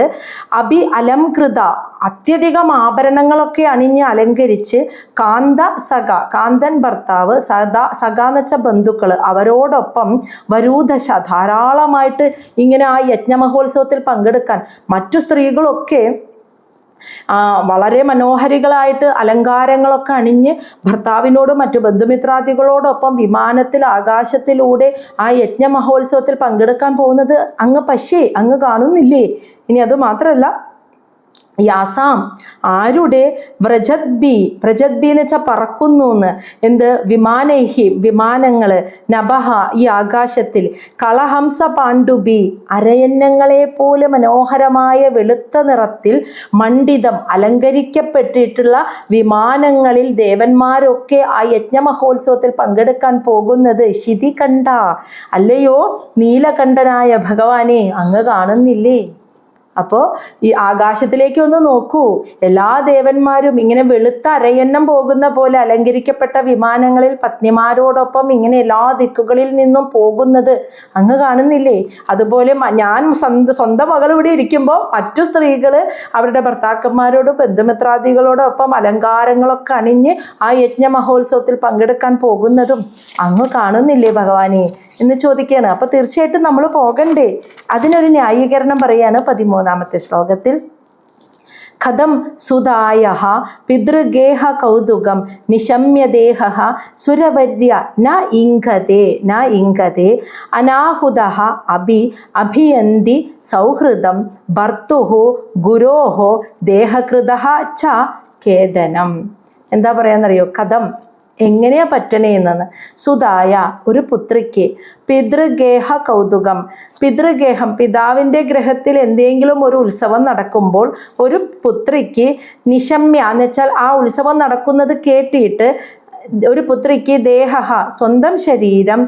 അഭി അലംകൃത, അത്യധികം ആഭരണങ്ങളൊക്കെ അണിഞ്ഞ് അലങ്കരിച്ച് കാന്തൻ ഭർത്താവ്, സഖാ എന്ന് വെച്ച ബന്ധുക്കൾ, അവരോടൊപ്പം വരൂദശ, ധാരാളമായിട്ട് ഇങ്ങനെ ആ യജ്ഞമഹോത്സവത്തിൽ പങ്കെടുക്കാൻ മറ്റു സ്ത്രീകളൊക്കെ വളരെ മനോഹരികളായിട്ട് അലങ്കാരങ്ങളൊക്കെ അണിഞ്ഞ് ഭർത്താവിനോടും മറ്റു ബന്ധുമിത്രാദികളോടൊപ്പം വിമാനത്തിൽ ആകാശത്തിലൂടെ ആ യജ്ഞമഹോത്സവത്തിൽ പങ്കെടുക്കാൻ പോകുന്നത് അങ്ങ് പക്ഷേ അങ്ങ് കാണുന്നില്ലേ? ഇനി അത് മാത്രമല്ല, യാസാം, ആരുടെ? വ്രജദ്ബി എന്ന് വെച്ചാൽ പറക്കുന്നു എന്ന്. എന്ത്? വിമാനൈഹി, വിമാനങ്ങൾ, നഭഹ, ഈ ആകാശത്തിൽ, കളഹംസ പാണ്ഡുബി, അരയന്നങ്ങളെ പോലെ മനോഹരമായ വെളുത്ത നിറത്തിൽ മണ്ഡിതം, അലങ്കരിക്കപ്പെട്ടിട്ടുള്ള വിമാനങ്ങളിൽ ദേവന്മാരൊക്കെ ആ യജ്ഞമഹോത്സവത്തിൽ പങ്കെടുക്കാൻ പോകുന്നത് ശിതികണ്ഠ, അല്ലയോ നീലകണ്ഠനായ ഭഗവാനെ അങ്ങ് കാണുന്നില്ലേ? അപ്പോൾ ഈ ആകാശത്തിലേക്ക് ഒന്ന് നോക്കൂ, എല്ലാ ദേവന്മാരും ഇങ്ങനെ വെളുത്ത അരയന്നം പോകുന്ന പോലെ അലങ്കരിക്കപ്പെട്ട വിമാനങ്ങളിൽ പത്നിമാരോടൊപ്പം ഇങ്ങനെ എല്ലാ ദിക്കുകളിൽ നിന്നും പോകുന്നത് അങ്ങ് കാണുന്നില്ലേ? അതുപോലെ ഞാൻ സ്വന്തം മകൾ ഇവിടെ ഇരിക്കുമ്പോൾ മറ്റു സ്ത്രീകൾ അവരുടെ ഭർത്താക്കന്മാരോടും ബന്ധുമിത്രാദികളോടൊപ്പം അലങ്കാരങ്ങളൊക്കെ അണിഞ്ഞ് ആ യജ്ഞമഹോത്സവത്തിൽ പങ്കെടുക്കാൻ പോകുന്നതും അങ്ങ് കാണുന്നില്ലേ ഭഗവാനെ എന്ന് ചോദിക്കുകയാണ്. അപ്പോൾ തീർച്ചയായിട്ടും നമ്മൾ പോകണ്ടേ? അതിനൊരു ന്യായീകരണം പറയാണ് 13ാമത്തെ ശ്ലോകത്തിൽ. കഥം സുതായഃ പിതൃഗേഹ കൗതുകം നിശമ്യദേഹഃ സുരവര്യ ന ഇംഗതേ അനാഹുതഃ അഭിയന്തി സൗഹൃദം ഭർത്തുഃ ഗുരോഃ ദേഹകൃതഃ ച ഖേദനം. എന്താ പറയാന്നറിയോ? കഥം, എങ്ങനെയാ പറ്റണേന്നാണ്. സുതായ, ഒരു പുത്രിക്ക്, പിതൃഗേഹ കൗതുകം, പിതൃഗേഹം, പിതാവിൻ്റെ ഗ്രഹത്തിൽ എന്തെങ്കിലും ഒരു ഉത്സവം നടക്കുമ്പോൾ ഒരു പുത്രിക്ക് നിശമ്യ എന്ന് വെച്ചാൽ ആ ഉത്സവം നടക്കുന്നത് കേട്ടിട്ട് ഒരു പുത്രിക്ക് ദേഹ, സ്വന്തം ശരീരം,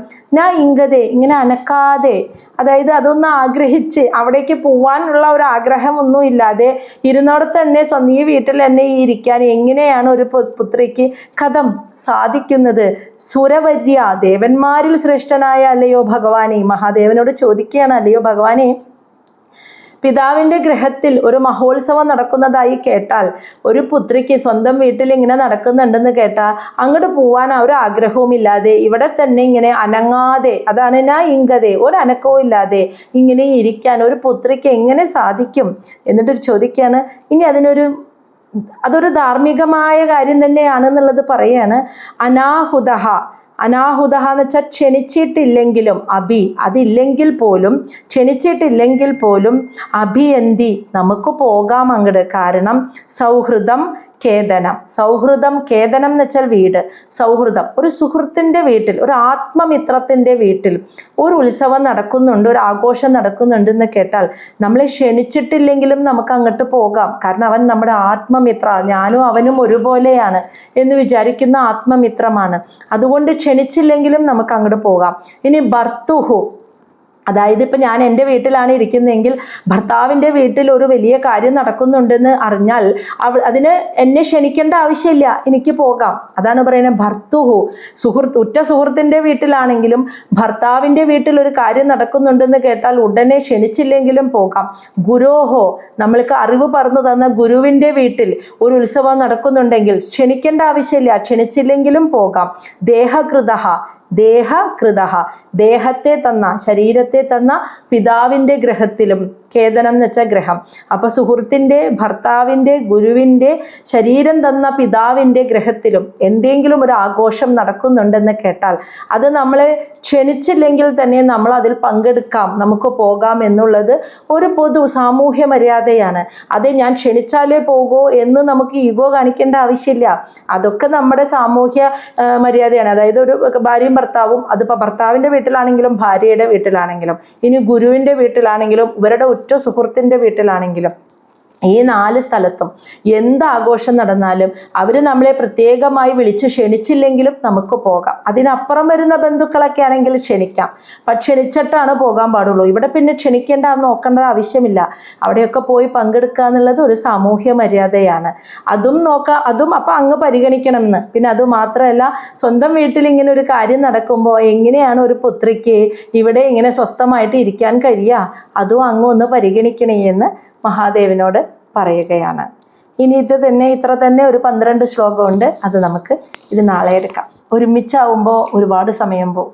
ഇംഗതേ, ഇങ്ങനെ അനക്കാതെ, അതായത് അതൊന്ന് ആഗ്രഹിച്ച് അവിടേക്ക് പോവാനുള്ള ഒരു ആഗ്രഹമൊന്നും ഇല്ലാതെ ഇരുന്നോടത്ത് തന്നെ ഈ വീട്ടിൽ തന്നെ ഇരിക്കാൻ എങ്ങനെയാണ് ഒരു പുത്രിക്ക് കഥം സാധിക്കുന്നത്? സുരവര്യ, ദേവന്മാരിൽ ശ്രേഷ്ഠനായ അല്ലയോ ഭഗവാനെ, മഹാദേവനോട് ചോദിക്കുകയാണ്, അല്ലയോ ഭഗവാനെ, പിതാവിൻ്റെ ഗൃഹത്തിൽ ഒരു മഹോത്സവം നടക്കുന്നതായി കേട്ടാൽ, ഒരു പുത്രിക്ക് സ്വന്തം വീട്ടിൽ ഇങ്ങനെ നടക്കുന്നുണ്ടെന്ന് കേട്ടാൽ അങ്ങോട്ട് പോവാൻ ഒരു ആഗ്രഹവും ഇല്ലാതെ ഇവിടെ തന്നെ ഇങ്ങനെ അനങ്ങാതെ, അതാണ് ഇങ്കതെ, ഒരു അനക്കവും ഇല്ലാതെ ഇങ്ങനെ ഇരിക്കാൻ ഒരു പുത്രിക്ക് എങ്ങനെ സാധിക്കും എന്നിട്ട് ചോദിക്കുകയാണ്. ഇനി അതൊരു ധാർമ്മികമായ കാര്യം തന്നെയാണെന്നുള്ളത് പറയാണ്. അനാഹുതഹ എന്ന് വെച്ചാൽ ക്ഷണിച്ചിട്ടില്ലെങ്കിലും, അതില്ലെങ്കിൽ പോലും, ക്ഷണിച്ചിട്ടില്ലെങ്കിൽ പോലും അഭിയന്തി നമുക്ക് പോകാം അങ്ങോട്ട്. കാരണം സൗഹൃദം കേതനം എന്ന് വെച്ചാൽ വീട്. സൗഹൃദം, ഒരു സുഹൃത്തിൻ്റെ വീട്ടിൽ, ഒരു ആത്മമിത്രത്തിൻ്റെ വീട്ടിൽ ഒരു ഉത്സവം നടക്കുന്നുണ്ട്, ഒരു ആഘോഷം നടക്കുന്നുണ്ട് എന്ന് കേട്ടാൽ നമ്മളെ ക്ഷണിച്ചിട്ടില്ലെങ്കിലും നമുക്ക് അങ്ങോട്ട് പോകാം. കാരണം അവൻ നമ്മുടെ ആത്മമിത്ര, ഞാനും അവനും ഒരുപോലെയാണ് എന്ന് വിചാരിക്കുന്ന ആത്മമിത്രമാണ്. അതുകൊണ്ട് ക്ഷണിച്ചില്ലെങ്കിലും നമുക്ക് അങ്ങോട്ട് പോകാം. ഇനി ഭർത്തുഹു, അതായത് ഇപ്പം ഞാൻ എൻ്റെ വീട്ടിലാണ് ഇരിക്കുന്നതെങ്കിൽ ഭർത്താവിൻ്റെ വീട്ടിൽ ഒരു വലിയ കാര്യം നടക്കുന്നുണ്ടെന്ന് അറിഞ്ഞാൽ അതിന് എന്നെ ക്ഷണിക്കേണ്ട ആവശ്യമില്ല, എനിക്ക് പോകാം. അതാണ് പറയുന്നത് ഭർത്തുഹു. ഉറ്റ സുഹൃത്തിൻ്റെ വീട്ടിലാണെങ്കിലും ഭർത്താവിൻ്റെ വീട്ടിൽ ഒരു കാര്യം നടക്കുന്നുണ്ടെന്ന് കേട്ടാൽ ഉടനെ ക്ഷണിച്ചില്ലെങ്കിലും പോകാം. ഗുരോഹോ, നമ്മൾക്ക് അറിവ് പറഞ്ഞു തന്ന ഗുരുവിൻ്റെ വീട്ടിൽ ഒരു ഉത്സവം നടക്കുന്നുണ്ടെങ്കിൽ ക്ഷണിക്കേണ്ട ആവശ്യമില്ല, ക്ഷണിച്ചില്ലെങ്കിലും പോകാം. ദേഹത്തെ തന്ന, ശരീരത്തെ തന്ന പിതാവിൻ്റെ ഗ്രഹത്തിലും, കേതനം എന്ന് വെച്ചാൽ ഗ്രഹം. അപ്പൊ സുഹൃത്തിൻ്റെ, ഭർത്താവിൻ്റെ, ഗുരുവിൻ്റെ, ശരീരം തന്ന പിതാവിൻ്റെ ഗ്രഹത്തിലും എന്തെങ്കിലും ഒരു ആഘോഷം നടക്കുന്നുണ്ടെന്ന് കേട്ടാൽ അത് നമ്മളെ ക്ഷണിച്ചില്ലെങ്കിൽ തന്നെ നമ്മൾ അതിൽ പങ്കെടുക്കാം, നമുക്ക് പോകാം എന്നുള്ളത് ഒരു സാമൂഹ്യ മര്യാദയാണ്. അത് ഞാൻ ക്ഷണിച്ചാലേ പോകൂ എന്ന് നമുക്ക് ഈഗോ കാണിക്കേണ്ട ആവശ്യമില്ല. അതൊക്കെ നമ്മുടെ സാമൂഹ്യ മര്യാദയാണ്. അതായത് ഒരു ഭാര്യയും ഭർത്താവും, അതിപ്പോൾ ഭർത്താവിൻ്റെ വീട്ടിലാണെങ്കിലും ഭാര്യയുടെ വീട്ടിലാണെങ്കിലും, ഇനി ഗുരുവിൻ്റെ വീട്ടിലാണെങ്കിലും, ഇവരുടെ ഉറ്റ സുഹൃത്തിൻ്റെ വീട്ടിലാണെങ്കിലും, ഈ 4 സ്ഥലത്തും എന്ത് ആഘോഷം നടന്നാലും അവർ നമ്മളെ പ്രത്യേകമായി വിളിച്ച് ക്ഷണിച്ചില്ലെങ്കിലും നമുക്ക് പോകാം. അതിനപ്പുറം വരുന്ന ബന്ധുക്കളൊക്കെ ആണെങ്കിൽ ക്ഷണിക്കാം, പക്ഷെ ക്ഷണിച്ചിട്ടാണ് പോകാൻ പാടുള്ളൂ. ഇവിടെ പിന്നെ ക്ഷണിക്കേണ്ട, നോക്കേണ്ട ആവശ്യമില്ല. അവിടെയൊക്കെ പോയി പങ്കെടുക്കുക എന്നുള്ളത് ഒരു സാമൂഹ്യ മര്യാദയാണ്. അതും അപ്പം അങ്ങ് പരിഗണിക്കണം എന്ന്. പിന്നെ അതുമാത്രമല്ല, സ്വന്തം വീട്ടിൽ ഇങ്ങനെ ഒരു കാര്യം നടക്കുമ്പോൾ എങ്ങനെയാണ് ഒരു പുത്രിക്ക് ഇവിടെ ഇങ്ങനെ സ്വസ്ഥമായിട്ട് ഇരിക്കാൻ കഴിയുക, അതും അങ്ങ് ഒന്ന് പരിഗണിക്കണേ എന്ന് മഹാദേവനോട് പറയുകയാണ്. ഇനി ഇത്ര തന്നെ ഒരു 12 ശ്ലോകമുണ്ട്. അത് നമുക്ക് നാളെ എടുക്കാം. ഒരുമിച്ചാവുമ്പോൾ ഒരുപാട് സമയം പോകും.